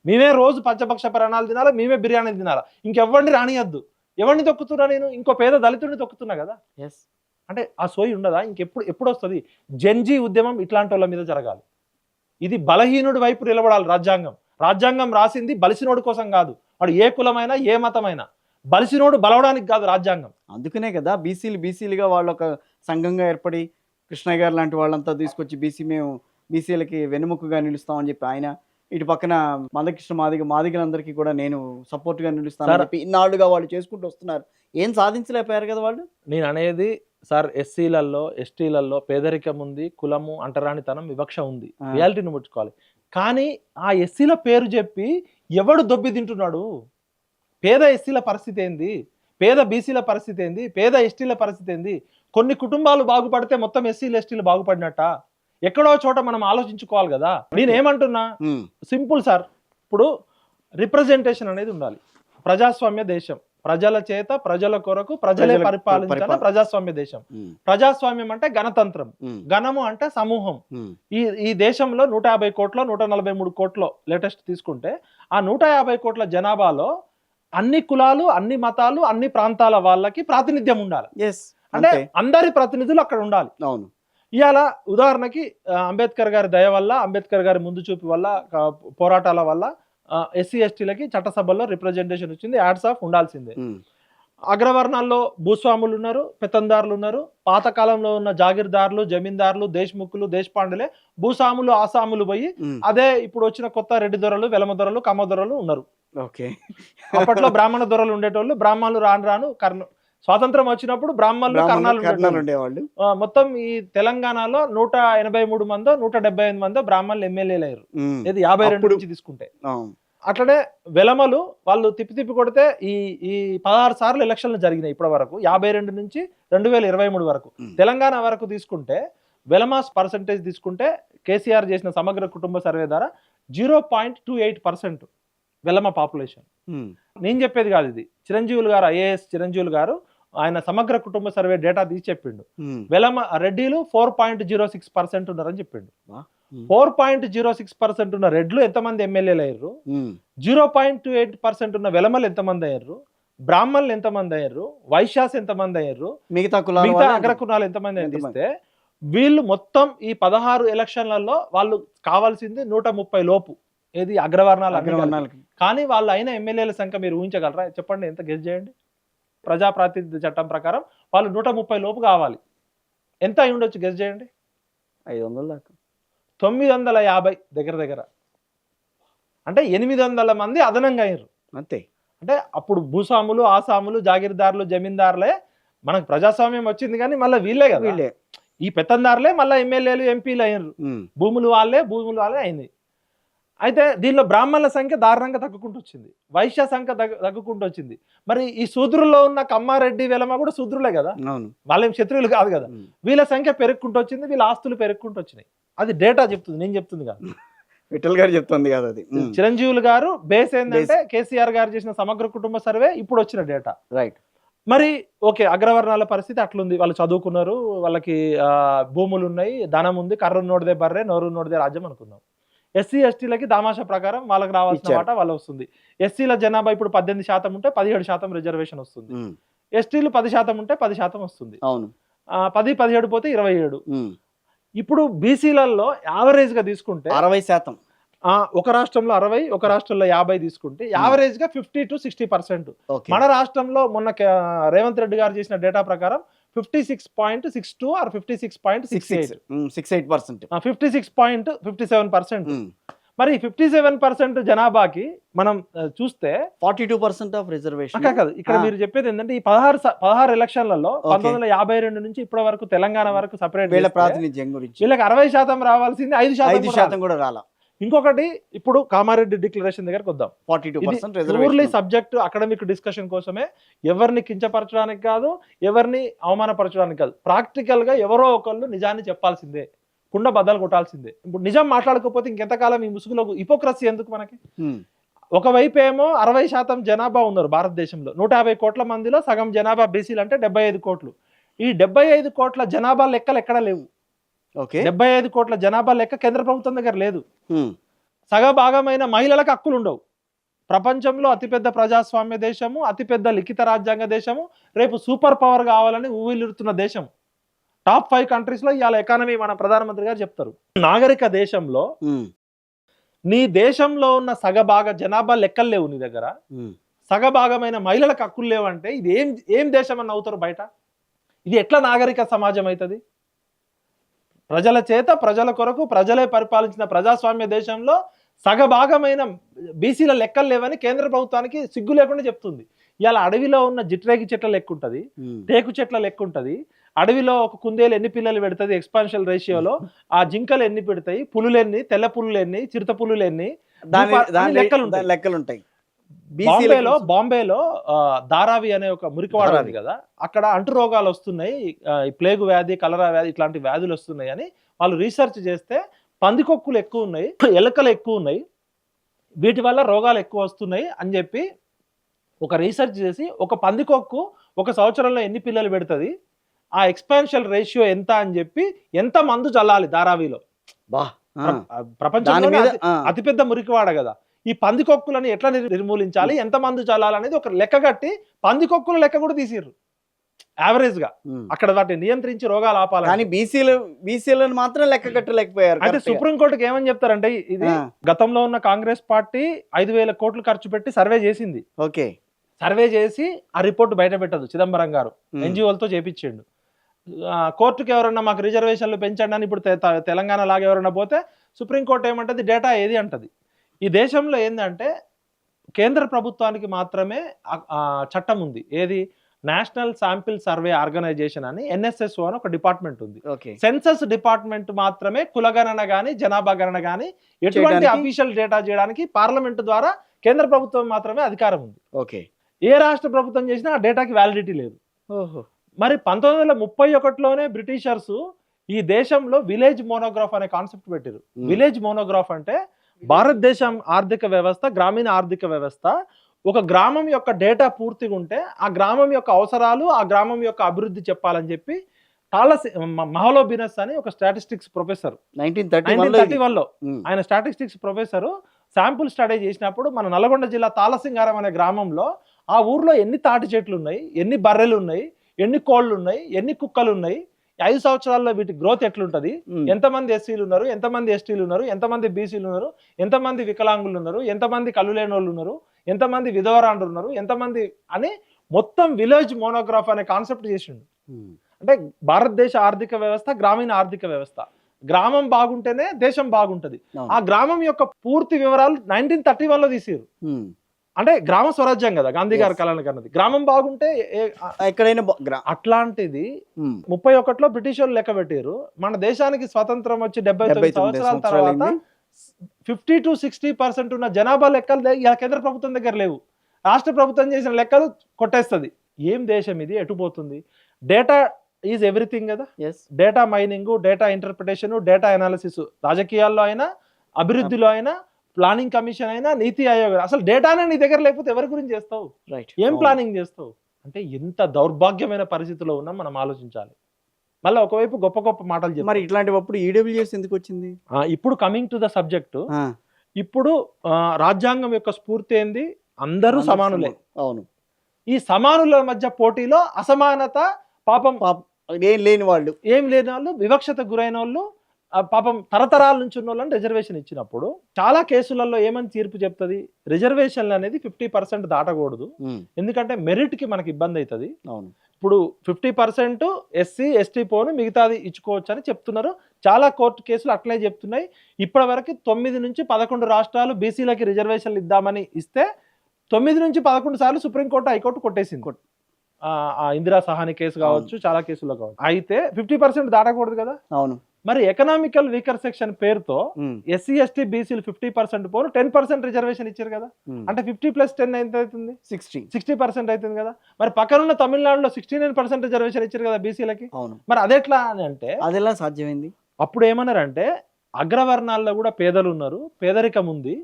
మేమే రోజు పంచపక్ష ప్రాణాలు తినాలా, మేమే బిర్యానీ తినాలా, ఇంకెవరిని రానియద్దు. ఎవరిని తొక్కుతున్నా నేను? ఇంకో పేద దళితుడిని తొక్కుతున్నా కదా. అంటే ఆ సోయి ఉండదా? ఎప్పుడు వస్తుంది? జెన్జీ ఉద్యమం ఇట్లాంటి వాళ్ళ మీద జరగాలి. ఇది బలహీనుడి వైపు నిలబడాలి. రాజ్యాంగం రాసింది బలిసినోడు కోసం కాదు. వాడు ఏ కులమైనా ఏ మతమైనా, బలిసినోడు బలవడానికి కాదు రాజ్యాంగం. అందుకనే కదా బీసీలుగా వాళ్ళు ఒక సంఘంగా ఏర్పడి కృష్ణయ్య గారు లాంటి వాళ్ళంతా తీసుకొచ్చి మేము బీసీలకి వెన్నెముకగా నిలుస్తామని చెప్పి ఆయన, ఇటు పక్కన మందకృష్ణ మాదిగలందరికీ కూడా నేను సపోర్ట్గా నిలుస్తానని చెప్పి ఇన్నాళ్ళుగా వాళ్ళు చేసుకుంటూ వస్తున్నారు. ఏం సాధించలేకపోయారు కదా వాళ్ళు. నేను అనేది సార్, ఎస్సీలలో ఎస్టీలలో పేదరికం ఉంది, కులము, అంటరానితనం, వివక్ష ఉంది, రియాలిటీని ముట్టుకోవాలి. కానీ ఆ ఎస్సీల పేరు చెప్పి ఎవడు దొబ్బి తింటున్నాడు? పేద ఎస్సీల పరిస్థితి ఏంది? పేద బీసీల పరిస్థితి ఏంది? పేద ఎస్టీల పరిస్థితి ఏంది? కొన్ని కుటుంబాలు బాగుపడితే మొత్తం ఎస్సీలు ఎస్టీలు బాగుపడినట్ట? ఎక్కడో చోట మనం ఆలోచించుకోవాలి కదా. నేనేమంటున్నా, సింపుల్ సార్, ఇప్పుడు రిప్రజెంటేషన్ అనేది ఉండాలి. ప్రజాస్వామ్య దేశం, ప్రజల చేత ప్రజల కొరకు ప్రజలే పరిపాలించాలి ప్రజాస్వామ్య దేశం. ప్రజాస్వామ్యం అంటే గణతంత్రం, గణము అంటే సమూహం. ఈ దేశంలో 150 కోట్ల 143 కోట్ల లేటెస్ట్ తీసుకుంటే, ఆ 150 కోట్ల జనాభాలో అన్ని కులాలు, అన్ని మతాలు, అన్ని ప్రాంతాల వాళ్ళకి ప్రాతినిధ్యం ఉండాలి. అంటే అందరి ప్రతినిధులు అక్కడ ఉండాలి. అవును. ఇవాళ ఉదాహరణకి అంబేద్కర్ గారి దయ వల్ల, అంబేద్కర్ గారి ముందు చూపు వల్ల, పోరాటాల వల్ల ఎస్సీ ఎస్టీలకి చట్టసభల్లో రిప్రజెంటేషన్ వచ్చింది. యాడ్స్ ఆఫ్ ఉండాల్సిందే. అగ్రవర్ణాల్లో భూస్వాములు ఉన్నారు, పెత్తందారులు ఉన్నారు. పాతకాలంలో ఉన్న జాగీర్దారులు, జమీందారులు, దేశ్ముఖులు, దేశపాండులే భూస్వాములు, ఆసాములు పోయి అదే ఇప్పుడు వచ్చిన కొత్త రెడ్డి దొరలు, వెలమ దొరలు, కమ్మ దొరలు ఉన్నారు. అప్పట్లో బ్రాహ్మణ దొరలు ఉండేటోళ్ళు. బ్రాహ్మణులు రాను స్వాతంత్రం వచ్చినప్పుడు బ్రాహ్మణులు కర్ణాలు ఉండేవాళ్ళు. మొత్తం ఈ తెలంగాణలో 183 మందో 175 మందో బ్రాహ్మణులు ఎమ్మెల్యేలు అయ్యారు. ఇది 52 నుంచి తీసుకుంటే. అట్లనే వెలమలు వాళ్ళు తిప్పి కొడితే ఈ 16 సార్లు ఎలక్షన్లు జరిగినాయి ఇప్పటి వరకు. 52 నుంచి 2023 వరకు. తెలంగాణ వరకు తీసుకుంటే వెలమాస్ పర్సంటేజ్ తీసుకుంటే కేసీఆర్ చేసిన సమగ్ర కుటుంబ సర్వే ద్వారా 0.28% వెలమ పాపులేషన్. నేను చెప్పేది కాదు ఇది. చిరంజీవులు గారు, ఐఏఎస్ చిరంజీవులు గారు, ఆయన సమగ్ర కుటుంబ సర్వే డేటా తీసి చెప్పిండు. వెలమ రెడ్డిలు 4.06% ఉన్నారని చెప్పిండు. 4.06% ఉన్న రెడ్లు ఎంతమంది ఎమ్మెల్యేలు అయ్యారు? 0.28% ఉన్న వెలమలు ఎంతమంది అయ్యారు? బ్రాహ్మణులు ఎంతమంది అయ్యారు? వైశ్యాస్ ఎంతమంది అయ్యారు? మిగతా అగ్రకులాలు ఎంతమంది అందిస్తే వీళ్ళు మొత్తం ఈ 16 ఎలక్షన్లలో వాళ్ళు కావాల్సింది 130 లోపు. ఏది అగ్రవర్ణాలు. కానీ వాళ్ళు అయిన ఎమ్మెల్యేల సంఖ్య మీరు ఊహించగలరా? చెప్పండి, ఎంత గెస్ చేయండి. ప్రజాప్రాతినిధ్య చట్టం ప్రకారం వాళ్ళు 130 లోపు కావాలి. ఎంత అయి ఉండొచ్చు గెస్ చేయండి? 500 దాకా. 950 దగ్గర. అంటే 800 మంది అదనంగా అయ్యారు అంతే. అంటే అప్పుడు భూస్వాములు, ఆసాములు, జాగీర్దారులు, జమీందారులే. మనకు ప్రజాస్వామ్యం వచ్చింది కానీ మళ్ళీ వీళ్ళే కదా, ఈ పెత్తందారులే మళ్ళీ ఎమ్మెల్యేలు, ఎంపీలు అయ్యారు. భూములు వాళ్ళే అయింది. అయితే దీనిలో బ్రాహ్మణుల సంఖ్య దారుణంగా తగ్గుకుంటూ వచ్చింది, వైశ్య సంఖ్య తగ్గుకుంటూ వచ్చింది. మరి ఈ శూద్రుల్లో ఉన్న కమ్మారెడ్డి, వెలమ కూడా శూద్రులే కదా, వాళ్ళేం క్షత్రియులు కాదు కదా. వీళ్ళ సంఖ్య పెరుగుకుంటూ వచ్చింది, వీళ్ళ ఆస్తులు పెరుగుకుంటూ వచ్చినాయి. అది డేటా చెప్తుంది, నేను చెప్తుంది కాదు. విఠల్ గారు చెప్తుంది కదా అది. చిరంజీవులు గారు బేస్ ఏంటంటే కేసీఆర్ గారు చేసిన సమగ్ర కుటుంబ సర్వే, ఇప్పుడు వచ్చిన డేటా. రైట్. మరి ఓకే, అగ్రవర్ణాల పరిస్థితి అట్లుంది. వాళ్ళు చదువుకున్నారు, వాళ్ళకి భూములు ఉన్నాయి, ధనం ఉంది, కర్ర నోడిదే బర్రే, నోరు నోడిదే రాజ్యం అనుకుందాం. ఎస్సీ ఎస్టీలకి దామాషా ప్రకారం వాళ్ళకి రావాల్సిన మాట వాళ్ళు వస్తుంది. ఎస్సీల జనాభా ఇప్పుడు 18% ఉంటే 17% రిజర్వేషన్ వస్తుంది. ఎస్టీలు 10% ఉంటే 10% వస్తుంది. 10-17 పోతే 27. ఇప్పుడు బీసీలలో యావరేజ్ గా తీసుకుంటే 60%. ఒక రాష్ట్రంలో 60, ఒక రాష్ట్రంలో 50 తీసుకుంటే యావరేజ్ గా 50 to 60%. మన రాష్ట్రంలో మొన్న రేవంత్ రెడ్డి గారు చేసిన డేటా ప్రకారం 56.62 ఆర్ 56.68 68%. 56.57%. మరి 57% జనాభాకి మనం చూస్తే 42% ఆఫ్ రిజర్వేషన్. కాదు ఇక్కడ మీరు చెప్పేది ఏంటంటే ఈ 16 ఎలక్షన్లలో 1952 నుంచి ఇప్పటి వరకు తెలంగాణ వరకు సపరేట్ వీళ్ళ ప్రాతినిధ్యం గురించి వీళ్ళకి 60% రావాల్సింది 5% కూడా రాలా. ఇంకొకటి ఇప్పుడు కామారెడ్డి డిక్లరేషన్ దగ్గరకు వద్దాం. 42% purely reservation. Subject academic discussion కోసమే, ఎవరిని కించపరచడానికి కాదు, ఎవరిని అవమానపరచడానికి కాదు. ప్రాక్టికల్ గా ఎవరో ఒకళ్ళు నిజాన్ని చెప్పాల్సిందే, కుండ బద్దలు కొట్టాల్సిందే. ఇప్పుడు నిజం మాట్లాడకపోతే ఇంకెంతకాలం ఈ ముసుగులో హిపోక్రసీ ఎందుకు మనకి? ఒకవైపు ఏమో 60% జనాభా ఉన్నారు భారతదేశంలో. 150 కోట్ల మందిలో సగం జనాభా బీసీలు అంటే 75 కోట్లు. ఈ 75 కోట్ల జనాభా లెక్కలు ఎక్కడ లేవు. 75 కోట్ల జనాభా లెక్క కేంద్ర ప్రభుత్వం దగ్గర లేదు. సగభాగమైన మహిళలకు హక్కులు ఉండవు. ప్రపంచంలో అతిపెద్ద ప్రజాస్వామ్య దేశము, అతిపెద్ద లిఖిత రాజ్యాంగ దేశము, రేపు సూపర్ పవర్ కావాలని ఊవిల్లుతున్న దేశం. టాప్ 5 కంట్రీస్ లో ఇవాళ ఎకానమీ మన ప్రధానమంత్రి గారు చెప్తారు. నాగరిక దేశంలో నీ దేశంలో ఉన్న సగభాగ జనాభా లెక్కలు లేవు నీ దగ్గర, సగభాగమైన మహిళలకు హక్కులు లేవంటే ఇది ఏం దేశం అని అవుతారు బయట? ఇది ఎట్లా నాగరిక సమాజం అవుతుంది? ప్రజల చేత ప్రజల కొరకు ప్రజలే పరిపాలించిన ప్రజాస్వామ్య దేశంలో సగభాగమైన బీసీల లెక్కలు లేవని కేంద్ర ప్రభుత్వానికి సిగ్గు లేకుండా చెప్తుంది. ఇవాళ అడవిలో ఉన్న జిట్రేగి చెట్ల లెక్క ఉంటుంది, టేకు చెట్ల లెక్క ఉంటుంది. అడవిలో ఒక కుందేలు ఎన్ని పిల్లలు పెడుతుంది ఎక్స్పాన్షన్ రేషియోలో, ఆ జింకలు ఎన్ని పెడతాయి, పులులు ఎన్ని, తెల్ల పులులు ఎన్ని, చిరుత పులులు ఎన్ని, లెక్కలు ఉంటాయి. బాంబేలో ధారావి అనే ఒక మురికివాడ ఉంది కదా, అక్కడ అంటు రోగాలు వస్తున్నాయి, ప్లేగు వ్యాధి, కలరా వ్యాధి, ఇట్లాంటి వ్యాధులు వస్తున్నాయి అని వాళ్ళు రీసెర్చ్ చేస్తే పందికొక్కులు ఎక్కువ ఉన్నాయి, ఎలుకలు ఎక్కువ ఉన్నాయి, వీటి వల్ల రోగాలు ఎక్కువ వస్తున్నాయి అని చెప్పి ఒక రీసెర్చ్ చేసి ఒక పందికొక్కు ఒక సంవత్సరంలో ఎన్ని పిల్లలు పెడుతుంది, ఆ ఎక్స్పాన్షన్ రేషియో ఎంత అని చెప్పి ఎంత మందు చల్లాలి ధారావిలో. ప్రపంచంలో అతిపెద్ద మురికివాడ కదా, ఈ పందికొక్కులను ఎట్లా నిర్మూలించాలి, ఎంత మందు చల్లాలనేది ఒక లెక్క కట్టి పందికొక్కుల లెక్క కూడా తీసిర్రు యావరేజ్ గా. అక్కడ వాటిని నియంత్రించి రోగాలు ఆపాలి. కానీ బీసీలను మాత్రం లెక్క కట్టలేకపోయారు. అంటే సుప్రీంకోర్టుకి ఏమని చెప్తారంటే, ఇది గతంలో ఉన్న కాంగ్రెస్ పార్టీ 5,000 కోట్లు ఖర్చు పెట్టి సర్వే చేసింది. సర్వే చేసి ఆ రిపోర్ట్ బయట పెట్టదు చిదంబరం గారు, ఎన్జిఓలతో చేపించిండు. కోర్టుకి ఎవరన్నా మాకు రిజర్వేషన్లు పెంచండి అని ఇప్పుడు తెలంగాణ లాగా ఎవరన్నా పోతే సుప్రీంకోర్టు ఏమంటది, డేటా ఏది అంటది. ఈ దేశంలో ఏంటంటే కేంద్ర ప్రభుత్వానికి మాత్రమే చట్టం ఉంది. ఏది? నేషనల్ శాంపిల్ సర్వే ఆర్గనైజేషన్ అని NSSO అని ఒక డిపార్ట్మెంట్ ఉంది. సెన్సస్ డిపార్ట్మెంట్ మాత్రమే కులగణన గాని జనాభా గణన గాని ఎటువంటి అఫీషియల్ డేటా చేయడానికి పార్లమెంట్ ద్వారా కేంద్ర ప్రభుత్వం మాత్రమే అధికారం ఉంది. ఏ రాష్ట్ర ప్రభుత్వం చేసినా ఆ డేటాకి వ్యాలిడిటీ లేదు. మరి 1931లోనే బ్రిటిషర్స్ ఈ దేశంలో విలేజ్ మోనోగ్రాఫ్ అనే కాన్సెప్ట్ పెట్టారు. విలేజ్ మోనోగ్రాఫ్ అంటే భారతదేశం ఆర్థిక వ్యవస్థ, గ్రామీణ ఆర్థిక వ్యవస్థ, ఒక గ్రామం యొక్క డేటా పూర్తిగా ఉంటే ఆ గ్రామం యొక్క అవసరాలు, ఆ గ్రామం యొక్క అభివృద్ధి చెప్పాలని చెప్పి మహలోబినస్ అని ఒక స్టాటిస్టిక్స్ ప్రొఫెసర్ 1931లో ఆయన స్టాటిస్టిక్స్ ప్రొఫెసర్ శాంపుల్ స్టడీ చేసినప్పుడు మన నల్గొండ జిల్లా తాళసింగారం అనే గ్రామంలో ఆ ఊర్లో ఎన్ని తాటి చెట్లు ఉన్నాయి, ఎన్ని బర్రెలు ఉన్నాయి, ఎన్ని కోళ్ళు ఉన్నాయి, ఎన్ని కుక్కలు ఉన్నాయి, 5 సంవత్సరాల్లో వీటి గ్రోత్ ఎట్లుంటది, ఎంతమంది ఎస్సీలు ఉన్నారు, ఎంతమంది ఎస్టీలు ఉన్నారు, ఎంతమంది బీసీలు ఉన్నారు, ఎంతమంది వికలాంగులు ఉన్నారు, ఎంతమంది కళ్ళు లేని వాళ్ళు ఉన్నారు, ఎంతమంది విధవరాండ్రు ఉన్నారు, ఎంతమంది అని మొత్తం విలేజ్ మోనోగ్రాఫ్ అనే కాన్సెప్ట్ చేసిండు. అంటే భారతదేశ ఆర్థిక వ్యవస్థ గ్రామీణ ఆర్థిక వ్యవస్థ, గ్రామం బాగుంటేనే దేశం బాగుంటది. ఆ గ్రామం యొక్క పూర్తి వివరాలు 1931లో తీసారు. అంటే గ్రామ స్వరాజ్యం కదా గాంధీ గారు కలలు కన్నది. గ్రామం బాగుంటే ఎక్కడైనా. అట్లాంటిది 31లో బ్రిటిష్ వాళ్ళు లెక్క పెట్టారు. మన దేశానికి స్వతంత్రం వచ్చి 79 సంవత్సరాల తర్వాత 50 to 60% ఉన్న జనాభా లెక్కలు కేంద్ర ప్రభుత్వం దగ్గర లేవు. రాష్ట్ర ప్రభుత్వం చేసిన లెక్కలు కొట్టేస్తుంది. ఏం దేశం ఇది, ఎటుపోతుంది? డేటా ఈజ్ ఎవ్రీథింగ్ కదా. Data mining, data interpretation, data analysis, రాజకీయాల్లో అయినా, అభివృద్ధిలో అయినా, ప్లానింగ్ కమిషన్ అయినా, నీతి ఆయోగ్, అసలు డేటానే నీ దగ్గర లేకపోతే ఎవరి గురించి చేస్తావు? ఏం ప్లానింగ్ చేస్తావు? అంటే ఎంత దౌర్భాగ్యమైన పరిస్థితిలో ఉన్నాం మనం ఆలోచించాలి. మళ్ళీ ఒకవైపు గొప్ప గొప్ప మాటలు చెప్పారు. మరి ఇట్లాంటిప్పుడు ఈడబ్ల్యూఎస్ ఎందుకు వచ్చింది? ఇప్పుడు కమింగ్ టు ద సబ్జెక్ట్, ఇప్పుడు రాజ్యాంగం యొక్క స్ఫూర్తి ఏంది? అందరూ సమానులే. అవును. ఈ సమానుల మధ్య పోటీలో అసమానత, పాపం ఏం లేని వాళ్ళు, వివక్షత గురైన వాళ్ళు, పాపం తరతరాల నుంచి ఉన్న వాళ్ళని రిజర్వేషన్ ఇచ్చినప్పుడు చాలా కేసులలో ఏమని తీర్పు చెప్తుంది? రిజర్వేషన్లు అనేది 50% దాటకూడదు, ఎందుకంటే మెరిట్ కి మనకి ఇబ్బంది అవుతుంది. ఇప్పుడు 50% ఎస్సీ ఎస్టీ పోను మిగతాది ఇచ్చుకోవచ్చు అని చెప్తున్నారు. చాలా కోర్టు కేసులు అట్లే చెప్తున్నాయి. ఇప్పటి వరకు 9 నుంచి 11 రాష్ట్రాలు బీసీలకి రిజర్వేషన్లు ఇద్దామని ఇస్తే 9 నుంచి 11 సార్లు సుప్రీంకోర్టు హైకోర్టు కొట్టేసింది. ఆ ఇందిరా సహాని కేసు కావచ్చు, చాలా కేసుల్లో కావచ్చు. అయితే 50% దాటకూడదు కదా. అవును. మరి ఎకనామికల్ వీకర్ సెక్షన్ పేరుతో ఎస్సీ ఎస్టీ బీసీలు 50% పోను 10% రిజర్వేషన్ ఇచ్చారు కదా. అంటే 50 + 10 ఎంత అవుతుంది? 60% అవుతుంది కదా. మరి పక్కనున్న తమిళనాడులో 69% రిజర్వేషన్ ఇచ్చారు కదా బీసీలకి. మరి అదెట్లా అని అంటే అదెలా సాధ్యమైంది? అప్పుడు ఏమన్నారంటే అగ్రవర్ణాల్లో కూడా పేదలు ఉన్నారు, పేదరికం ఉంది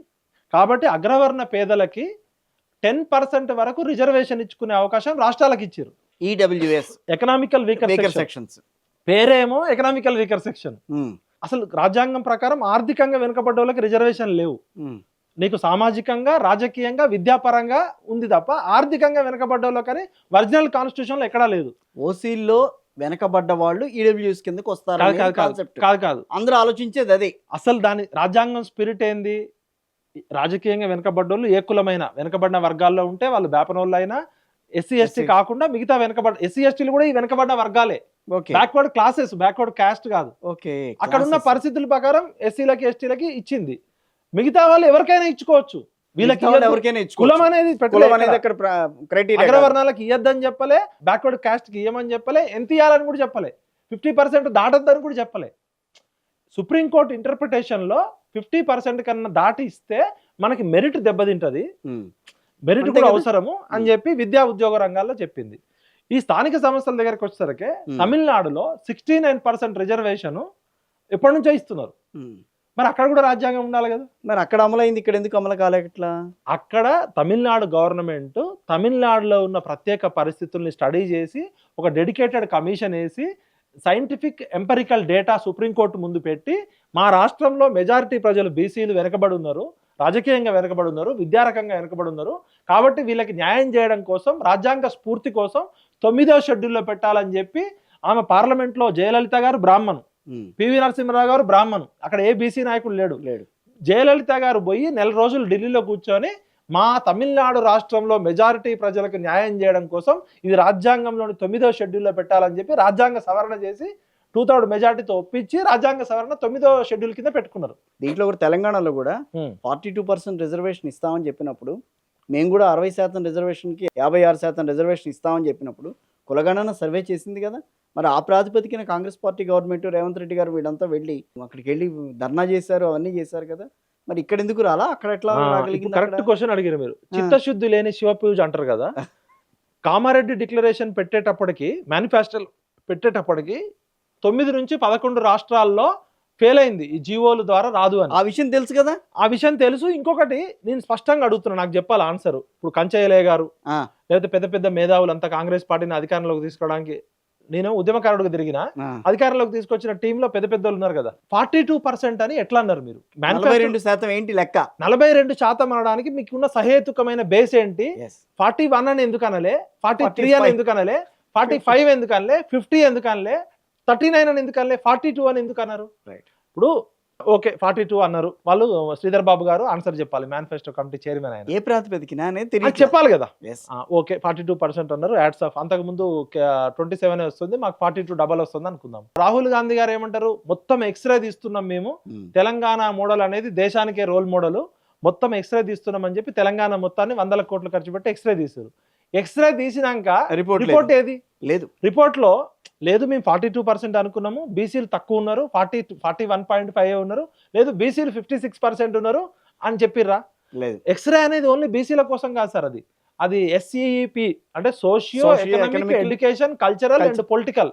కాబట్టి అగ్రవర్ణ పేదలకి 10% వరకు రిజర్వేషన్ ఇచ్చుకునే అవకాశం రాష్ట్రాలకు ఇచ్చారు. ఈడబ్ల్యూఎస్, ఎకనామికల్ వీకర్ సెక్షన్స్ పేరేమో ఎకనామికల్ వీకర్ సెక్షన్. అసలు రాజ్యాంగం ప్రకారం ఆర్థికంగా వెనుకబడ్డ వాళ్ళకి రిజర్వేషన్ లేవు. నీకు సామాజికంగా, రాజకీయంగా, విద్యాపరంగా ఉంది తప్ప ఆర్థికంగా వెనుకబడ్డ వాళ్ళకని ఒరిజినల్ కాన్స్టిట్యూషన్ లో ఎక్కడా లేదు. ఓసీల్లో వెనకబడ్డ వాళ్ళు ఈడబ్ల్యూఎస్ కిందకు వస్తారు కాదు. అందరూ ఆలోచించేది అదే. అసలు దాని రాజ్యాంగం స్పిరిట్ ఏంది? రాజకీయంగా వెనకబడ్డోళ్ళు ఏ కులమైన వెనకబడిన వర్గాల్లో ఉంటే వాళ్ళు బేపనోళ్ళు అయినా, ఎస్సీ ఎస్టీ కాకుండా మిగతా వెనకబడ్డ ఎస్సీ ఎస్టీలు కూడా ఈ వెనకబడ్డ వర్గాలే. బ్యాక్వర్డ్ క్లాసెస్, బ్యాక్వర్డ్ క్యాస్ట్ కాదు. అక్కడ ఉన్న పరిస్థితుల ప్రకారం ఎస్సీలకి ఎస్టీలకి ఇచ్చింది. మిగతా వాళ్ళు ఎవరికైనా ఇచ్చుకోవచ్చు. వీళ్ళకి కులం అనేది అగ్రవర్ణాలకు ఇయ్యద్దని చెప్పలే, బ్యాక్వర్డ్ క్యాస్ట్ కి ఇయ్యమని చెప్పలే, ఎంత ఇయ్యాలని కూడా చెప్పలే, 50% దాటద్దని కూడా చెప్పలే. సుప్రీంకోర్టు ఇంటర్ప్రిటేషన్ లో 50% కన్నా దాటి ఇస్తే మనకి మెరిట్ దెబ్బతింటది, మెరిట్ కూడా అవసరము అని చెప్పి విద్యా ఉద్యోగ రంగాల్లో చెప్పింది. ఈ స్థానిక సంస్థల దగ్గరికి వచ్చేసరికి తమిళనాడులో 69% రిజర్వేషన్ ఎప్పటి నుంచో ఇస్తున్నారు. మరి అక్కడ కూడా రాజ్యాంగం ఉండాలి కదా. మరి అక్కడ అమలైంది, ఇక్కడ ఎందుకు అమలు కాలేట్లా? అక్కడ తమిళనాడు గవర్నమెంట్ తమిళనాడులో ఉన్న ప్రత్యేక పరిస్థితుల్ని స్టడీ చేసి ఒక డెడికేటెడ్ కమిషన్ వేసి సైంటిఫిక్ ఎంపెరికల్ డేటా సుప్రీంకోర్టు ముందు పెట్టి మా రాష్ట్రంలో మెజారిటీ ప్రజలు బీసీలు వెనకబడి ఉన్నారు, రాజకీయంగా వెనకబడి ఉన్నారు, విద్యారకంగా వెనకబడి ఉన్నారు కాబట్టి వీళ్ళకి న్యాయం చేయడం కోసం రాజ్యాంగ స్ఫూర్తి కోసం 9వ షెడ్యూల్లో పెట్టాలని చెప్పి ఆమె పార్లమెంట్లో జయలలిత గారు బ్రాహ్మణు, పివి నరసింహరావు గారు బ్రాహ్మణు, అక్కడ ఏ బీసీ నాయకుడు లేడు. జయలలిత గారు పోయి 4 రోజులు ఢిల్లీలో కూర్చొని మా తమిళనాడు రాష్ట్రంలో మెజారిటీ ప్రజలకు న్యాయం చేయడం కోసం ఇది రాజ్యాంగంలోని 9వ షెడ్యూల్లో పెట్టాలని చెప్పి రాజ్యాంగ సవరణ చేసి 2/3 మెజార్టీతో ఒప్పించి రాజ్యాంగ సవరణ 9వ షెడ్యూల్ కింద పెట్టుకున్నారు. దీంట్లో కూడా తెలంగాణలో కూడా 42% రిజర్వేషన్ ఇస్తామని చెప్పినప్పుడు, మేము కూడా 60% రిజర్వేషన్కి 56% రిజర్వేషన్ ఇస్తామని చెప్పినప్పుడు కులగణన సర్వే చేసింది కదా. మరి ఆ ప్రాతిపదికన కాంగ్రెస్ పార్టీ గవర్నమెంట్, రేవంత్ రెడ్డి గారు వీళ్ళంతా వెళ్ళి అక్కడికి వెళ్ళి ధర్నా చేశారు, అవన్నీ చేశారు కదా. మరి ఇక్కడ ఎందుకు రాలా? అక్కడ ఎట్లా రాగలిగింది? కరెక్ట్ క్వశ్చన్ అడిగారు మీరు. చిత్తశుద్ధి లేని శివపూజ అంటారు కదా. కామారెడ్డి డిక్లరేషన్ పెట్టేటప్పటికి, మేనిఫెస్టో పెట్టేటప్పటికి 9 నుంచి 11 రాష్ట్రాల్లో ఫెయిల్ అయింది, ఈ జీవోల ద్వారా రాదు అని. ఆ విషయం తెలుసు కదా. ఆ విషయం తెలుసు. ఇంకొకటి నేను స్పష్టంగా అడుగుతున్నా, నాకు చెప్పాలి ఆన్సర్. ఇప్పుడు కంచయ్యలే గారు లేకపోతే పెద్ద పెద్ద మేధావులు అంతా కాంగ్రెస్ పార్టీని అధికారంలోకి తీసుకోవడానికి, నేను ఉద్యమకారుడిగా తిరిగిన, అధికారంలోకి తీసుకొచ్చిన టీంలో పెద్ద పెద్ద ఉన్నారు కదా. 42% అని ఎట్లా అన్నారు మీరు? 42% ఏంటి లెక్క? 42% అనడానికి మీకున్న సహేతుకమైన బేస్ ఏంటి? 41 అని ఎందుకు అనలే, 43 అని ఎందుకు అనలే, 45 ఎందుకు అనలే, 50 ఎందుకు అనలే, 39 అని ఎందుకు అనలే, 42 అని ఎందుకు అన్నారు? ఇప్పుడు ఓకే 42 అన్నారు వాళ్ళు. శ్రీధర్ బాబు గారు ఆన్సర్ చెప్పాలి, మేనిఫెస్టో కమిటీ చైర్మన్ ఆయన. ఏ ప్రాతిపదికన చెప్పాలి కదా. ఓకే 42% అన్నారు, యాడ్స్ ఆఫ్. అంతకుముందు 27 వస్తుంది, మాకు 42 డబల్ వస్తుంది అనుకుందాం. రాహుల్ గాంధీ గారు ఏమంటారు? మొత్తం ఎక్స్రే తీస్తున్నాం మేము, తెలంగాణ మోడల్ అనేది దేశానికే రోల్ మోడల్, మొత్తం ఎక్స్రే తీస్తున్నాం అని చెప్పి తెలంగాణ మొత్తాన్ని 100 కోట్లు ఖర్చు పెట్టి ఎక్స్రే తీస్తారు. ఎక్స్రే తీసినాక రిపోర్ట్ ఏది? లేదు. రిపోర్ట్ లో లేదు మేము 42% అనుకున్నాము, బీసీలు తక్కువ ఉన్నారు, 41.5 ఉన్నారు, లేదు బీసీలు 56% ఉన్నారు అని చెప్పిర్రా? లేదు. ఎక్స్రే అనేది ఓన్లీ బీసీల కోసం కాదు సార్, అది SEP అంటే socio economic, education, cultural and political.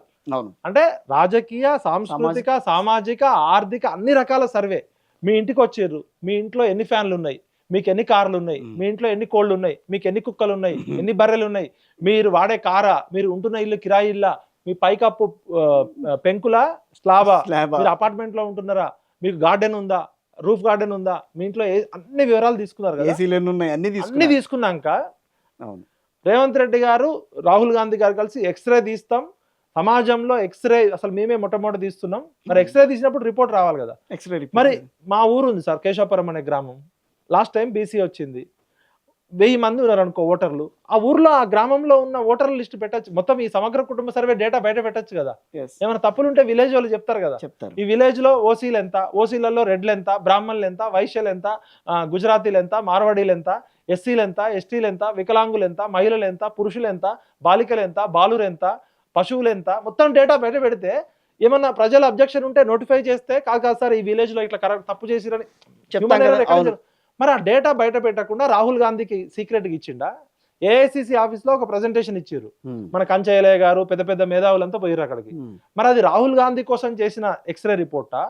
అంటే రాజకీయ, సాంస్కృతిక, సామాజిక, ఆర్థిక అన్ని రకాల సర్వే. మీ ఇంటికి వచ్చిర్రు, మీ ఇంట్లో ఎన్ని ఫ్యాన్లు ఉన్నాయి, మీకు ఎన్ని కార్లు ఉన్నాయి, మీ ఇంట్లో ఎన్ని కోళ్ళు ఉన్నాయి, మీకు ఎన్ని కుక్కలు ఉన్నాయి, ఎన్ని బర్రెలు ఉన్నాయి, మీరు వాడే కారా, మీరు ఉంటున్న ఇల్లు కిరాయి ఇల్లా, మీ పైకప్పు పెంకుల స్లాబా, మీరు అపార్ట్మెంట్ లో ఉంటున్నారా, మీకు గార్డెన్ ఉందా, రూఫ్ గార్డెన్ ఉందా, మీ ఇంట్లో అన్ని వివరాలు తీసుకున్నారు కదా. అన్ని తీసుకున్నాక రేవంత్ రెడ్డి గారు, రాహుల్ గాంధీ గారు కలిసి ఎక్స్రే తీస్తాం, సమాజంలో ఎక్స్రే అసలు మేమే మొట్టమొదటి తీస్తున్నాం. మరి ఎక్స్రే తీసినప్పుడు రిపోర్ట్ రావాలి కదా. మరి మా ఊరు ఉంది సార్, కేశవపురం అనే గ్రామం. లాస్ట్ టైం బీసీ వచ్చింది, 1000 మంది ఉన్నారు అనుకో ఓటర్లు, ఆ ఊర్లో ఆ గ్రామంలో ఉన్న ఓటర్ల లిస్ట్ పెట్టచ్చు, మొత్తం ఈ సమగ్ర కుటుంబ సర్వే డేటా బయట పెట్టచ్చు కదా. Yes. ఏమైనా తప్పులు ఉంటే విలేజ్ వాళ్ళు చెప్తారు కదా. చెప్తారు. ఈ విలేజ్ లో ఓసీలు ఎంత, ఓసీలలో రెడ్లు ఎంత, బ్రాహ్మణులు ఎంత, వైశ్యులు ఎంత, గుజరాతీలు ఎంత, మార్వాడీలు ఎంత, ఎస్సీలు ఎంత, ఎస్టీలు ఎంత, వికలాంగులు ఎంత, మహిళలు ఎంత, పురుషులు ఎంత, బాలికలు ఎంత, బాలురు ఎంత, పశువులు ఎంత, మొత్తం డేటా బయట పెడితే ఏమన్నా ప్రజల అబ్జెక్షన్ ఉంటే నోటిఫై చేస్తే కాదు సార్ ఈ విలేజ్ లో ఇట్లా కరెక్ట్ తప్పు చేసిరని చెప్తాం కదా. అవును. మరి ఆ డేటా బయట పెట్టకుండా రాహుల్ గాంధీకి సీక్రెట్ గా ఇచ్చిండా. ఏఐసిసి ఆఫీస్ లో ఒక ప్రెజెంటేషన్ ఇచ్చారు, మన కంచయ్యలయ్య గారు పెద్ద పెద్ద మేధావులంతా పోయారు అక్కడికి. మరి అది రాహుల్ గాంధీ కోసం చేసిన ఎక్స్రే రిపోర్టా?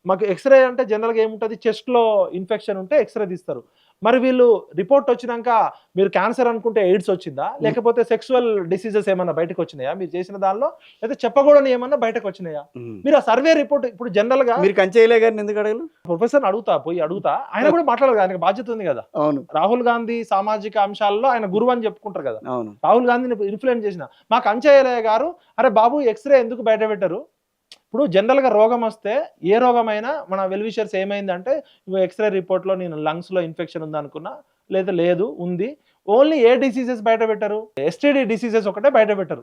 మాకు ఎక్స్రే అంటే జనరల్గా ఏముంటుంది, చెస్ట్ లో ఇన్ఫెక్షన్ ఉంటే ఎక్స్రే తీస్తారు. మరి వీళ్ళు రిపోర్ట్ వచ్చినాక మీరు క్యాన్సర్ అనుకుంటే ఎయిడ్స్ వచ్చిందా, లేకపోతే సెక్సువల్ డిసీజెస్ ఏమన్నా బయటకు వచ్చినాయా మీరు చేసిన దానిలో, లేకపోతే చెప్పకూడని ఏమన్నా బయటకు వచ్చినాయా? మీరు ఆ సర్వే రిపోర్ట్ ఇప్పుడు జనరల్ గా మీరు కంచేయలే గారిని ఎందుకు అడగలు? ప్రొఫెసర్ అడుగుతా, ఆయన కూడా మాట్లాడాలి, ఆయనకు బాధ్యత ఉంది కదా. అవును. రాహుల్ గాంధీ సామాజిక అంశాల్లో ఆయన గురువు అని చెప్పుకుంటారు కదా. అవును. రాహుల్ గాంధీని ఇన్ఫ్లుయెన్స్ చేసిన మా కంచయ్యలయ్య గారు, అరే బాబు ఎక్స్రే ఎందుకు బయట పెట్టరు? ఇప్పుడు జనరల్ గా రోగం వస్తే ఏ రోగమైనా మన వెల్విషర్స్ ఏమైందంటే ఎక్స్రే రిపోర్ట్ లో నేను లంగ్స్ లో ఇన్ఫెక్షన్ ఉంది అనుకున్నా, లేదా లేదు ఉంది, ఓన్లీ ఏ డిసీజెస్ బయట పెట్టరు, ఎస్టీడీ డిసీజెస్ ఒకటే బయట పెట్టరు.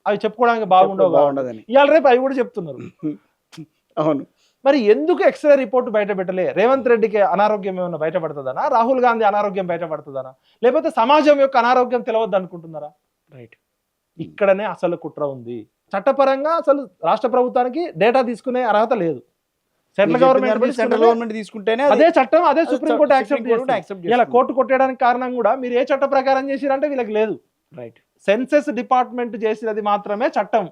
అవి చెప్పుకోవడానికి బాగుండదని ఇవాళ రేపు అవి కూడా చెప్తున్నారు. అవును. మరి ఎందుకు ఎక్స్రే రిపోర్ట్ బయట పెట్టలే? రేవంత్ రెడ్డికి అనారోగ్యం ఏమైనా బయటపడుతుందనా, రాహుల్ గాంధీ అనారోగ్యం బయటపడుతుందనా, లేకపోతే సమాజం యొక్క అనారోగ్యం తెలవద్దు అనుకుంటున్నారా? రైట్, ఇక్కడనే అసలు కుట్ర ఉంది. చట్టపరంగా అసలు రాష్ట్ర ప్రభుత్వానికి డేటా తీసుకునే అర్హత లేదు. సెంట్రల్ గవర్నమెంట్ తీసుకుంటేనే అదే చట్టం, అదే సుప్రీంకోర్టు యాక్సెప్ట్ ఇలా కోర్టు కొట్టేయడానికి కారణం కూడా మీరు ఏ చట్ట ప్రకారం చేసిరంటే వీళ్ళకి లేదు. రైట్, సెన్సెస్ డిపార్ట్మెంట్ చేసినది మాత్రమే చట్టం,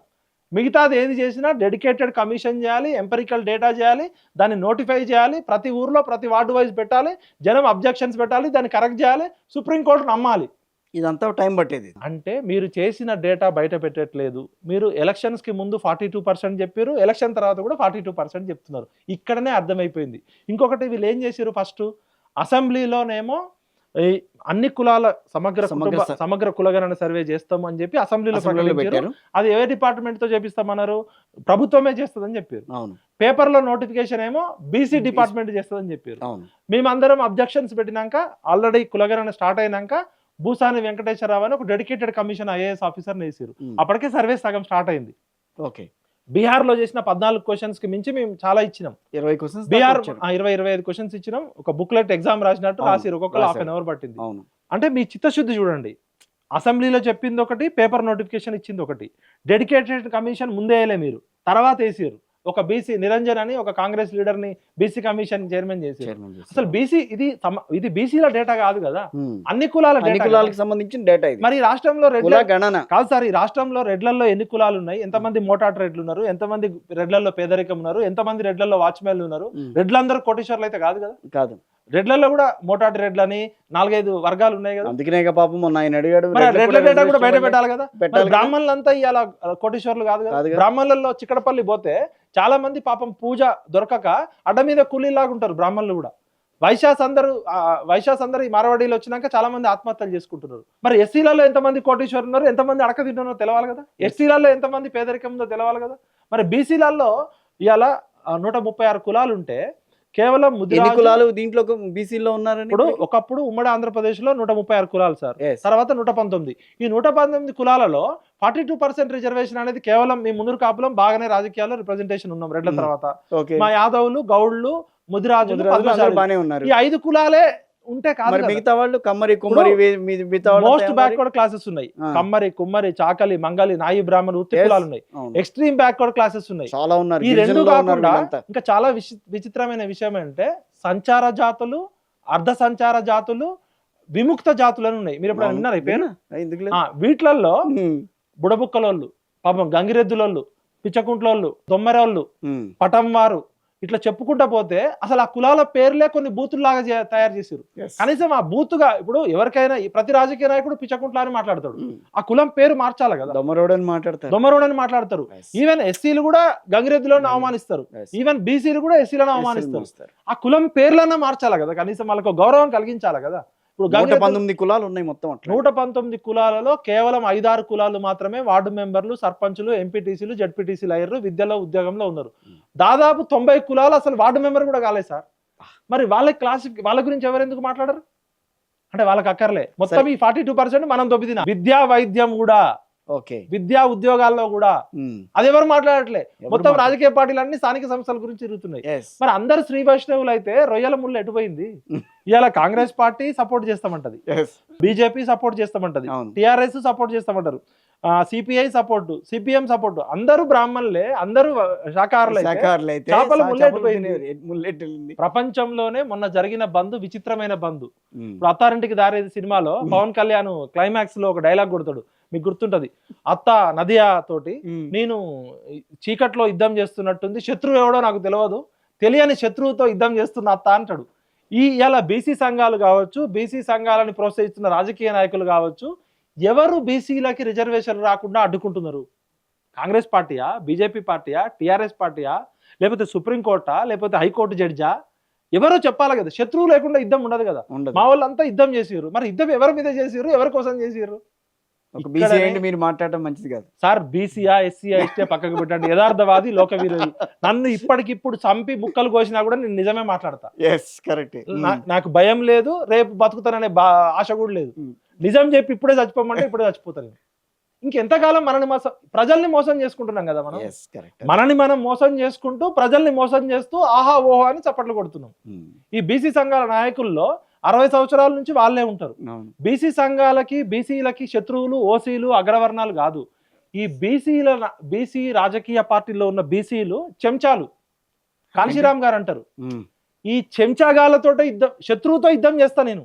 మిగతాది ఏది చేసినా డెడికేటెడ్ కమిషన్ చేయాలి, ఎంపెరికల్ డేటా చేయాలి, దాన్ని నోటిఫై చేయాలి, ప్రతి ఊర్లో ప్రతి వార్డు వైజ్ పెట్టాలి, జనం అబ్జెక్షన్స్ పెట్టాలి, దాన్ని కరెక్ట్ చేయాలి, సుప్రీంకోర్టు నమ్మాలి. ఇదంతా టైం పట్టేది. అంటే మీరు చేసిన డేటా బయట పెట్టట్లేదు. మీరు ఎలక్షన్స్ కి ముందు 42% చెప్పారు, ఎలక్షన్ తర్వాత కూడా 42% చెప్తున్నారు. ఇక్కడనే అర్థమైపోయింది. ఇంకొకటి వీళ్ళు ఏం చేశారు, ఫస్ట్ అసెంబ్లీలోనేమో అన్ని కులాల సమగ్ర కులగణన సర్వే చేస్తాము అని చెప్పి అసెంబ్లీలో ప్రకటించారు. అది ఏ డిపార్ట్మెంట్ తో చేపిస్తామన్నారు, ప్రభుత్వమే చేస్తుందని చెప్పారు. పేపర్ లో నోటిఫికేషన్ ఏమో బీసీ డిపార్ట్మెంట్ చేస్తుందని చెప్పారు. మేమందరం అబ్జెక్షన్స్ పెట్టినాక, ఆల్రెడీ కులగణన స్టార్ట్ అయినాక భూసాని వెంకటేశ్వరరావు అని ఒక డెడికేటెడ్ కమిషన్ ఐఏఎస్ ఆఫీసర్ వేసారు. అప్పటికే సర్వే సగం స్టార్ట్ అయింది. ఓకే, బీహార్ లో చేసిన 14 క్వశ్చన్స్ కి మించి మేము చాలా ఇచ్చినాం. 20 క్వశ్చన్స్, బీహార్ 25 క్వశ్చన్స్ ఇచ్చినాం. ఒక బుక్లెట్ ఎగ్జామ్ రాసినట్టు రాసిరు, ఒక్కొక్కరు 1/2 అవర్ పట్టింది. అంటే మీ చిత్తశుద్ధి చూడండి. అసెంబ్లీలో చెప్పింది ఒకటి, పేపర్ నోటిఫికేషన్ ఇచ్చింది ఒకటి. డెడికేటెడ్ కమిషన్ ముందే వేయలే మీరు, తర్వాత వేసారు. ఒక బీసీ నిరంజన్ అని ఒక కాంగ్రెస్ లీడర్ ని బీసీ కమిషన్ చైర్మన్ చేశారు. అసలు బీసీ ఇది బీసీల డేటా కాదు కదా, అన్ని కులాలకు సంబంధించిన డేటా. మరి రాష్ట్రంలో కాదు సార్, ఈ రాష్ట్రంలో రెడ్లలో ఎన్ని కులాలు ఉన్నాయి, ఎంతమంది మోటార్ రెడ్లు ఉన్నారు, ఎంతమంది రెడ్లలో పేదరికం ఉన్నారు, ఎంతమంది రెడ్లలో వాచ్మెన్లు ఉన్నారు, రెడ్లందరూ కోటీశ్వర్లు అయితే కాదు కదా. కాదు, రెడ్లలో కూడా మోటాటి రెడ్లని 4-5 వర్గాలు ఉన్నాయి కదా. అందుకనే పాపం మొన్న ఆయన అడిగాడు, రెడ్ల డేటా కూడా బయట పెట్టాలి కదా. బ్రాహ్మణులంతా ఇవాళ కోటీశ్వర్లు కాదు కదా. బ్రాహ్మణులలో చిక్కడపల్లి పోతే చాలా మంది పాపం పూజ దొరకక అడ్డ మీద కూలీలాగా ఉంటారు బ్రాహ్మణులు కూడా. వైశ్యాస్ అందరూ ఈ మార్వాడీలు వచ్చినాక చాలా మంది ఆత్మహత్యలు చేసుకుంటున్నారు. మరి ఎస్సీలలో ఎంతమంది కోటీశ్వరులు ఉన్నారు, ఎంతమంది అడక తింటున్నారో తెలవాలి కదా. ఎస్సీలలో ఎంతమంది పేదరికం ఉందో తెలవాలి కదా. మరి బీసీలలో ఇవాళ 136 కులాలు ఉంటే కేవలం కులాలు దీంట్లో బీసీలో ఉన్నారని. ఇప్పుడు ఒకప్పుడు ఉమ్మడి ఆంధ్రప్రదేశ్ లో 136 కులాలు సార్, తర్వాత 119. ఈ 119 కులాలలో 42% రిజర్వేషన్ అనేది కేవలం మీ మునురు కాపులం బాగానే రాజకీయాల్లో రిప్రజెంటేషన్ ఉన్నాం. రెడ్ల తర్వాత మా యాదవులు, గౌడ్లు, ముదిరాజులు ఈ 5 కులాలే ఉంటే కాదు, మిగతా వాళ్ళు కమ్మరి, కుమ్మరి, మోస్ట్ బ్యాక్వర్డ్ క్లాసెస్ ఉన్నాయి. కమ్మరి, కుమ్మరి, చాకలి, మంగలి, నాయి, బ్రాహ్మణులు, వృత్తి కులాలు ఉన్నాయి. ఎక్స్ట్రీమ్ బ్యాక్వర్డ్ క్లాసెస్ ఉన్నాయి. ఈ రెండు కాకుండా ఇంకా చాలా విచిత్రమైన విషయం ఏంటంటే సంచార జాతులు, అర్ధ సంచార జాతులు, విముక్త జాతులు అని ఉన్నాయి. మీరు ఎప్పుడైనా విన్నారా ఈ పేరు? వీటిలలో బుడబుక్కలోళ్ళు, పాపం గంగిరెద్దులోళ్ళు, పిచ్చకుంట్లోళ్ళు, దొమ్మరోళ్ళు, పటంవారు, ఇట్లా చెప్పుకుంటా పోతే అసలు ఆ కులాల పేర్లే కొన్ని బూతుల్లాగా తయారు చేశారు. కనీసం ఆ బూతుగా ఇప్పుడు ఎవరికైనా ప్రతి రాజకీయ నాయకుడు పిచ్చకుంట్లా అని మాట్లాడతాడు, ఆ కులం పేరు మార్చాలి కదా. దొమ్మరోడని మాట్లాడతారు. ఈవెన్ ఎస్సీలు కూడా గంగిరెద్దులను అవమానిస్తారు, ఈవెన్ బీసీలు కూడా ఎస్సీలను అవమానిస్తారు. ఆ కులం పేర్లన్నా మార్చాలి కదా, కనీసం వాళ్ళకు గౌరవం కలిగించాలి కదా. ఇప్పుడు 119 కులాలు ఉన్నాయి మొత్తం. 119 కులాలలో కేవలం 5-6 కులాలు మాత్రమే వార్డు మెంబర్లు, సర్పంచులు, ఎంపీటీసీలు, జడ్పీటీసీలు అయ్యారు, విద్యలో ఉద్యోగంలో ఉన్నారు. దాదాపు 90 కులాలు అసలు వార్డు మెంబర్ కూడా కాలేదు సార్. మరి వాళ్ళ గురించి ఎవరెందుకు మాట్లాడరు? అంటే వాళ్ళకి అక్కర్లే. మొత్తం ఈ 42% మనం దొబ్బిదిన. విద్యా వైద్యం కూడా, ఓకే, విద్యా ఉద్యోగాల్లో కూడా అది ఎవరు మాట్లాడట్లే. మొత్తం రాజకీయ పార్టీలన్నీ స్థానిక సంస్థల గురించి తిరుగుతున్నాయి. మరి అందరు శ్రీ వైష్ణవులు అయితే రొయ్యల ముళ్ళు ఎటుపోయింది? ఇవాళ కాంగ్రెస్ పార్టీ సపోర్ట్ చేస్తామంటది, బీజేపీ సపోర్ట్ చేస్తామంటది, టిఆర్ఎస్ సపోర్ట్ చేస్తామంటారు, సిపిఐ సపోర్ట్, సిపిఎం సపోర్ట్. అందరూ బ్రాహ్మణులే, అందరూ శాకాహారులే. చేపల ముల్లెట్టు. ప్రపంచంలోనే మొన్న జరిగిన బంద్ విచిత్రమైన బంద్. ఇప్పుడు అత్తారింటికి దారేది సినిమాలో పవన్ కళ్యాణ్ క్లైమాక్స్ లో ఒక డైలాగ్ కొడతాడు, మీకు గుర్తుంటది. అత్త నదియా తోటి, నేను చీకట్లో యుద్ధం చేస్తున్నట్టుంది, శత్రువు ఎవడో నాకు తెలియదు, తెలియని శత్రువుతో యుద్ధం చేస్తున్న అత్త అంటాడు. ఇలా బీసీ సంఘాలు కావచ్చు, బీసీ సంఘాలను ప్రోత్సహిస్తున్న రాజకీయ నాయకులు కావచ్చు, ఎవరు బీసీలకి రిజర్వేషన్ రాకుండా అడ్డుకుంటున్నారు? కాంగ్రెస్ పార్టీయా, బీజేపీ పార్టీయా, టీఆర్ఎస్ పార్టీయా, లేకపోతే సుప్రీంకోర్టా, లేకపోతే హైకోర్టు జడ్జా? ఎవరో చెప్పాలి కదా. శత్రువు లేకుండా యుద్ధం ఉండదు కదా. మా వాళ్ళంతా యుద్ధం చేసిర్రు, మరి యుద్ధం ఎవరి మీద చేసిర్రు, ఎవరి కోసం చేసిర్రు? మీరు మాట్లాడటం మంచిది కాదు సార్. బీసీయా, ఎస్సీయా, ఎస్టీ పక్కకు పెట్టండి, యథార్థవాది, లోక విరోధి. నన్ను ఇప్పటికిప్పుడు చంపి ముక్కలు కోసినా కూడా నేను నిజమే మాట్లాడతా. నాకు భయం లేదు, రేపు బతుకుతాననే ఆశ కూడా లేదు. నిజం చెప్పి ఇప్పుడే చచ్చిపోమంటే ఇప్పుడే చచ్చిపోతాను. ఇంకెంతకాలం ప్రజల్ని మోసం చేసుకుంటున్నాం కదా మనం. మనని మనం మోసం చేసుకుంటూ ప్రజల్ని మోసం చేస్తూ ఆహా ఓహో అని చప్పట్లు కొడుతున్నాం. ఈ బీసీ సంఘాల నాయకుల్లో 60 సంవత్సరాల నుంచి వాళ్ళే ఉంటారు. బీసీ సంఘాలకి, బీసీలకి శత్రువులు ఓసీలు అగ్రవర్ణాలు కాదు. ఈ బీసీ రాజకీయ పార్టీలో ఉన్న బీసీలు చెంచాలు. కాంశీరామ్ గారు అంటారు, ఈ చెంచాగాలతో యుద్ధం, శత్రువుతో యుద్ధం చేస్తా నేను,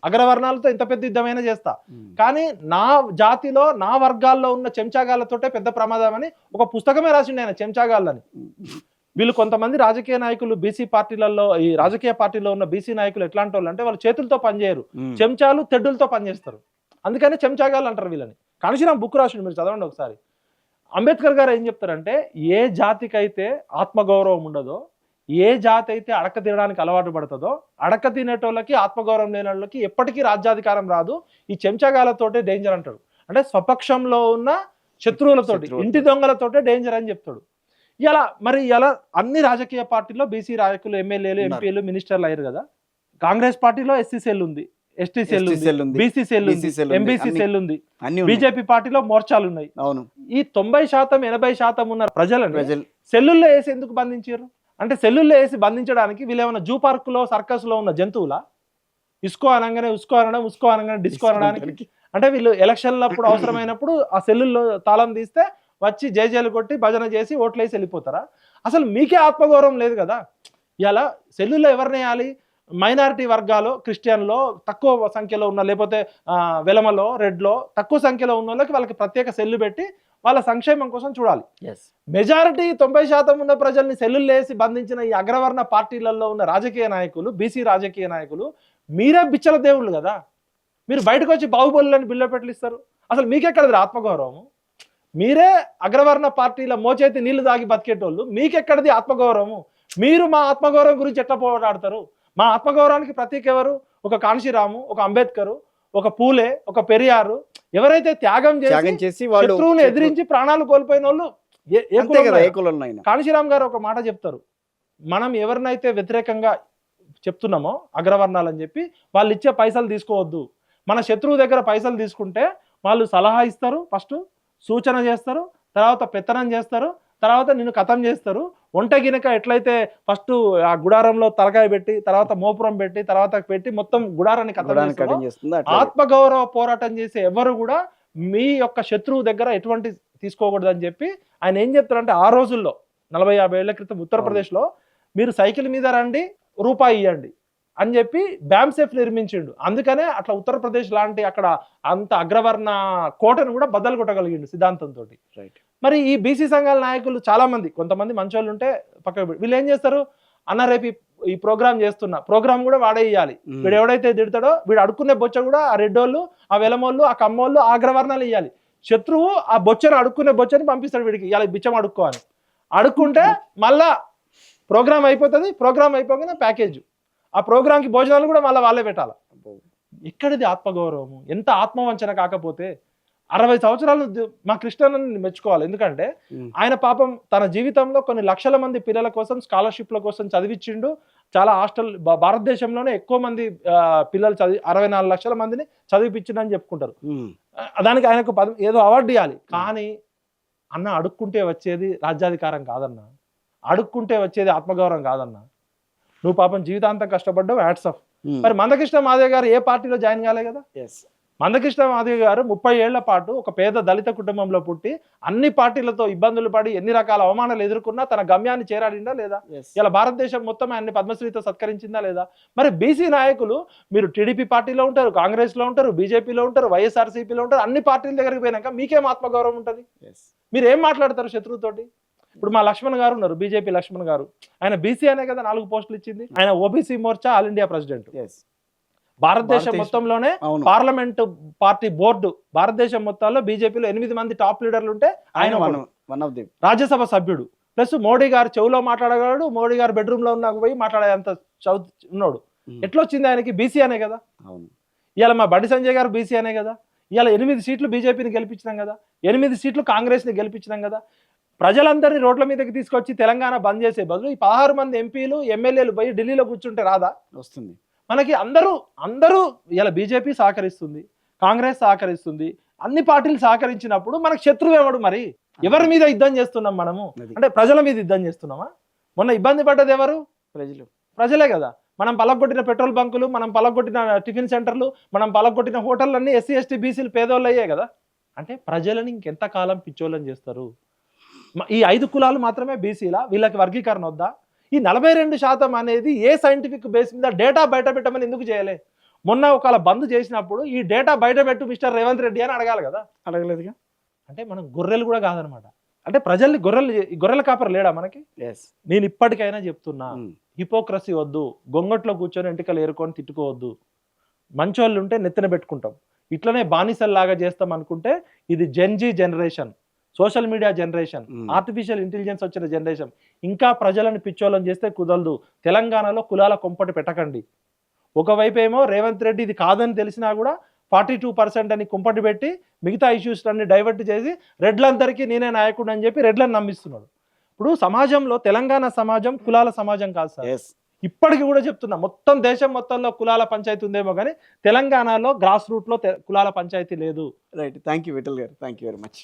అగ్రవర్ణాలతో ఎంత పెద్ద యుద్ధమైనా చేస్తా, కానీ నా జాతిలో నా వర్గాల్లో ఉన్న చెంచాగాలతోటే పెద్ద ప్రమాదం అని ఒక పుస్తకమే రాసిండు ఆయన, చెంచాగాళ్ళని. వీళ్ళు కొంతమంది రాజకీయ నాయకులు బీసీ పార్టీలలో, ఈ రాజకీయ పార్టీలో ఉన్న బీసీ నాయకులు ఎట్లాంటి వాళ్ళు అంటే వాళ్ళు చేతులతో పనిచేయరు, చెంచాలు తెడ్డులతో పనిచేస్తారు. అందుకని చెంచాగాళ్ళు అంటారు వీళ్ళని. కాంశీరామ్ బుక్ రాసిండు, మీరు చదవండి ఒకసారి. అంబేద్కర్ గారు ఏం చెప్తారంటే, ఏ జాతికైతే ఆత్మగౌరవం ఉండదో, ఏ జాతి అయితే అడక తినడానికి అలవాటు పడుతుందో, అడక తినేటోళ్ళకి, ఆత్మగౌరవం లేని వాళ్ళకి ఎప్పటికీ రాజ్యాధికారం రాదు. ఈ చెంచాగాలతోటే డేంజర్ అంటాడు. అంటే స్వపక్షంలో ఉన్న శత్రువులతోటి, ఇంటి దొంగలతోటే డేంజర్ అని చెప్తాడు. ఇలా అన్ని రాజకీయ పార్టీల్లో బీసీ నాయకులు, ఎమ్మెల్యేలు, ఎంపీలు, మినిస్టర్లు అయ్యారు కదా. కాంగ్రెస్ పార్టీలో ఎస్సీ సెల్ ఉంది, ఎస్టీ సెల్ ఉంది, బీసీ సెల్ ఉంది, ఎంబీసీ సెల్ ఉంది, బీజేపీ పార్టీలో మోర్చాలు ఉన్నాయి. ఈ 90% 80% ఉన్న ప్రజలను సెల్లుల్లో వేసి ఎందుకు బంధించారు అంటే, సెల్లుల్లో వేసి బంధించడానికి వీళ్ళేమన్నా జూ పార్క్ లో, సర్కస్ లో ఉన్న జంతువులా? ఇస్కో అనగానే ఉస్కో అనడం, ఉస్కో అనగానే డిస్కో అనడానికి. అంటే వీళ్ళు ఎలక్షన్లప్పుడు అవసరమైనప్పుడు ఆ సెల్లుల్లో తాళం తీస్తే వచ్చి జేజేలు కొట్టి భజన చేసి ఓట్లు వేసి వెళ్ళిపోతారా? అసలు మీకే ఆత్మగౌరవం లేదు కదా. ఇలా సెల్లుల్లో ఎవరిని వేయాలి? మైనారిటీ వర్గాలు, క్రిస్టియన్లో తక్కువ సంఖ్యలో ఉన్న, లేకపోతే వెలమలో, రెడ్లో తక్కువ సంఖ్యలో ఉన్న వాళ్ళకి వాళ్ళకి ప్రత్యేక సెల్లు పెట్టి వాళ్ళ సంక్షేమం కోసం చూడాలి. మెజారిటీ 90% ఉన్న ప్రజల్ని సెల్లులు వేసి బంధించిన ఈ అగ్రవర్ణ పార్టీలలో ఉన్న రాజకీయ నాయకులు, బీసీ రాజకీయ నాయకులు, మీరే బిచ్చల దేవుళ్ళు కదా. మీరు బయటకు వచ్చి బాహుబలులని బిల్లు పెట్టిస్తారు. అసలు మీకెక్కడది ఆత్మగౌరవము? మీరే అగ్రవర్ణ పార్టీల మోచేతి నీళ్లు దాగి బతికేటోళ్ళు, మీకెక్కడిది ఆత్మగౌరవము? మీరు మా ఆత్మగౌరవం గురించి ఎట్లా పోరాడతారు? మా ఆత్మగౌరవానికి ప్రతీక ఎవరు? ఒక కాంశీరాము, ఒక అంబేద్కరు, ఒక పూలే, ఒక పెరియారు, ఎవరైతే త్యాగం చేసి శత్రువుని ఎదిరించి ప్రాణాలు కోల్పోయిన వాళ్ళు. కాంశీరామ్ గారు ఒక మాట చెప్తారు, మనం ఎవరినైతే వ్యతిరేకంగా చెప్తున్నామో అగ్రవర్ణాలని చెప్పి, వాళ్ళు ఇచ్చే పైసలు తీసుకోవద్దు. మన శత్రువు దగ్గర పైసలు తీసుకుంటే వాళ్ళు సలహా ఇస్తారు, ఫస్ట్ సూచన చేస్తారు, తర్వాత పెత్తనం చేస్తారు, తర్వాత నిన్ను కథం చేస్తారు. వంట గినక ఎట్లయితే ఫస్ట్ ఆ గుడారంలో తలకాయ పెట్టి, తర్వాత మోపురం పెట్టి, తర్వాత పెట్టి మొత్తం గుడారాన్ని కథం చేస్తారు. ఆత్మగౌరవ పోరాటం చేసే ఎవరు కూడా మీ యొక్క శత్రువు దగ్గర ఎటువంటి తీసుకోకూడదు అని చెప్పి ఆయన ఏం చెప్తారంటే, ఆ రోజుల్లో 40-50 ఏళ్ల క్రితం ఉత్తరప్రదేశ్లో మీరు సైకిల్ మీద రండి, రూపాయి ఇవ్వండి అని చెప్పి బ్యామ్సెఫ్ నిర్మించిండు. అందుకనే అట్లా ఉత్తరప్రదేశ్ లాంటి అక్కడ అంత అగ్రవర్ణ కోటను కూడా బద్దలు కొట్టగలిగిండు సిద్ధాంతంతో. మరి ఈ బీసీ సంఘాల నాయకులు చాలా మంది, కొంతమంది మంచోళ్ళు ఉంటే పక్కకు వీళ్ళు ఏం చేస్తారు, అన్న రేపు ఈ ప్రోగ్రామ్ చేస్తున్నా, ప్రోగ్రామ్ కూడా వాడే ఇవ్వాలి. వీడు ఎవడైతే తిడతాడో వీడు అడుక్కునే బొచ్చ కూడా ఆ రెడ్డోళ్ళు, ఆ వెలమోళ్ళు, ఆ కమ్మోళ్ళు, ఆ అగ్రవర్ణాలు ఇవ్వాలి. శత్రువు ఆ బొచ్చను, అడుక్కునే బొచ్చని పంపిస్తాడు వీడికి, ఇలా బిచ్చం అడుక్కోవాలి. అడుక్కుంటే మళ్ళా ప్రోగ్రామ్ అయిపోతుంది. ప్రోగ్రామ్ అయిపోగానే ప్యాకేజ్, ఆ ప్రోగ్రామ్కి భోజనాలు కూడా మళ్ళీ వాళ్ళే పెట్టాలి. ఎక్కడిది ఆత్మగౌరవము? ఎంత ఆత్మవంచన కాకపోతే. 60 సంవత్సరాలు మా కృష్ణని మెచ్చుకోవాలి. ఎందుకంటే ఆయన పాపం తన జీవితంలో కొన్ని లక్షల మంది పిల్లల కోసం స్కాలర్షిప్ల కోసం చదివించిండు. చాలా హాస్టల్ భారతదేశంలోనే ఎక్కువ మంది పిల్లలు 64 లక్షల మందిని చదివిపించిందని చెప్పుకుంటారు. దానికి ఆయనకు ఏదో అవార్డు ఇవ్వాలి. కానీ అన్న అడుక్కుంటే వచ్చేది రాజ్యాధికారం కాదన్న, అడుక్కుంటే వచ్చేది ఆత్మగౌరవం కాదన్న. నువ్వు పాపం జీవితాంతం కష్టపడ్డావు, హ్యాట్స్ ఆఫ్. మరి మందకృష్ణ మాదిగ గారు ఏ పార్టీలో జాయిన్ కాలే కదా. మందకృష్ణ మాదిగ గారు 30 ఏళ్ల పాటు ఒక పేద దళిత కుటుంబంలో పుట్టి అన్ని పార్టీలతో ఇబ్బందులు పడి ఎన్ని రకాల అవమానాలు ఎదుర్కొన్నా తన గమ్యాన్ని చేరాడిందా లేదా? ఇలా భారతదేశం మొత్తం ఆయన్ని పద్మశ్రీతో సత్కరించిందా లేదా? మరి బీసీ నాయకులు మీరు టీడీపీ పార్టీలో ఉంటారు, కాంగ్రెస్ లో ఉంటారు, బీజేపీలో ఉంటారు, వైఎస్ఆర్సీపీలో ఉంటారు, అన్ని పార్టీల దగ్గరికి పోయినాక మీకేం ఆత్మగౌరవం ఉంటుంది? మీరు ఏం మాట్లాడతారు శత్రువుతోటి? ఇప్పుడు మా లక్ష్మణ్ గారు ఉన్నారు, బీజేపీ లక్ష్మణ్ గారు, ఆయన బీసీ అనే కదా 4 పోస్టులు ఇచ్చింది. ఆయన OBC Morcha all India president. భారతదేశం మొత్తంలోనే పార్లమెంట్ పార్టీ బోర్డు భారతదేశం మొత్తంలో బీజేపీలో 8 మంది టాప్ లీడర్లు ఉంటే ఆయన రాజ్యసభ సభ్యుడు. ప్లస్ మోడీ గారు చెవులో మాట్లాడగలడు, మోడీ గారు బెడ్రూమ్ లో ఉన్న పోయి మాట్లాడేంత ఉన్నాడు. ఎట్లా వచ్చింది ఆయనకి? బీసీ అనే కదా. ఇవాళ మా బండి సంజయ్ గారు బీసీ అనే కదా. ఇవాళ 8 సీట్లు బీజేపీని గెలిపించినాం కదా, 8 సీట్లు కాంగ్రెస్ ని గెలిపించినాం కదా. ప్రజలందరినీ రోడ్ల మీదకి తీసుకొచ్చి తెలంగాణ బంద్ చేసే బదులు ఈ 16 మంది ఎంపీలు ఎమ్మెల్యేలు పోయి ఢిల్లీలో కూర్చుంటే రాదా? వస్తుంది. మనకి అందరూ ఇలా బీజేపీ సహకరిస్తుంది, కాంగ్రెస్ సహకరిస్తుంది, అన్ని పార్టీలు సహకరించినప్పుడు మనకు శత్రువు ఎవడు? మరి ఎవరి మీద యుద్ధం చేస్తున్నాం మనము? అంటే ప్రజల మీద యుద్ధం చేస్తున్నామా? మొన్న ఇబ్బంది పడ్డది ఎవరు? ప్రజలే కదా. మనం పలగొట్టిన పెట్రోల్ బంకులు, మనం పలగొట్టిన టిఫిన్ సెంటర్లు, మనం పలగొట్టిన హోటళ్ళన్నీ ఎస్సీ ఎస్టీ బీసీలు పేదోళ్ళు అయ్యే కదా. అంటే ప్రజలని ఇంకెంత కాలం పిచ్చోళ్ళని చేస్తారు? ఈ 5 కులాలు మాత్రమే బీసీలా, వీళ్ళకి వర్గీకరణ వద్దా? ఈ 42% అనేది ఏ సైంటిఫిక్ బేస్ మీద డేటా బయట పెట్టమని ఎందుకు చేయలే? మొన్న ఒకవేళ బంద్ చేసినప్పుడు ఈ డేటా బయట పెట్టు మిస్టర్ రేవంత్ రెడ్డి అని అడగాలి కదా. అడగలేదుగా. అంటే మనం గొర్రెలు కూడా కాదనమాట. అంటే ప్రజల్ని గొర్రెల కాపర్ లేడా మనకి? నేను ఇప్పటికైనా చెప్తున్నా, హిపోక్రసీ వద్దు, గొంగట్లో కూర్చొని ఎంటికలు ఏరుకొని తిట్టుకోవద్దు. మంచోళ్ళు ఉంటే నెత్తిన పెట్టుకుంటాం, ఇట్లనే బానిసల్లాగా చేస్తాం అనుకుంటే ఇది Gen Z generation, social media generation, artificial intelligence వచ్చిన జనరేషన్. ఇంకా ప్రజలను పిచ్చోళ్ళని చేస్తే కుదరదు. తెలంగాణలో కులాల కొంపటి పెట్టకండి. ఒకవైపు ఏమో రేవంత్ రెడ్డి ఇది కాదని తెలిసినా కూడా 42% అని కుంపటి పెట్టి మిగతా ఇష్యూస్ అన్ని డైవర్ట్ చేసి రెడ్లందరికీ నేనే నాయకుడు అని చెప్పి రెడ్లను నమ్మిస్తున్నాడు. ఇప్పుడు సమాజంలో తెలంగాణ సమాజం కులాల సమాజం కాదు సార్. ఇప్పటికి కూడా చెప్తున్నా, మొత్తం దేశం మొత్తంలో కులాల పంచాయతీ ఉందేమో కానీ తెలంగాణలో గ్రాస్ రూట్ లో కులాల పంచాయతీ లేదు. రైట్. థ్యాంక్ యూ విఠల్ గారు. Thank you very much.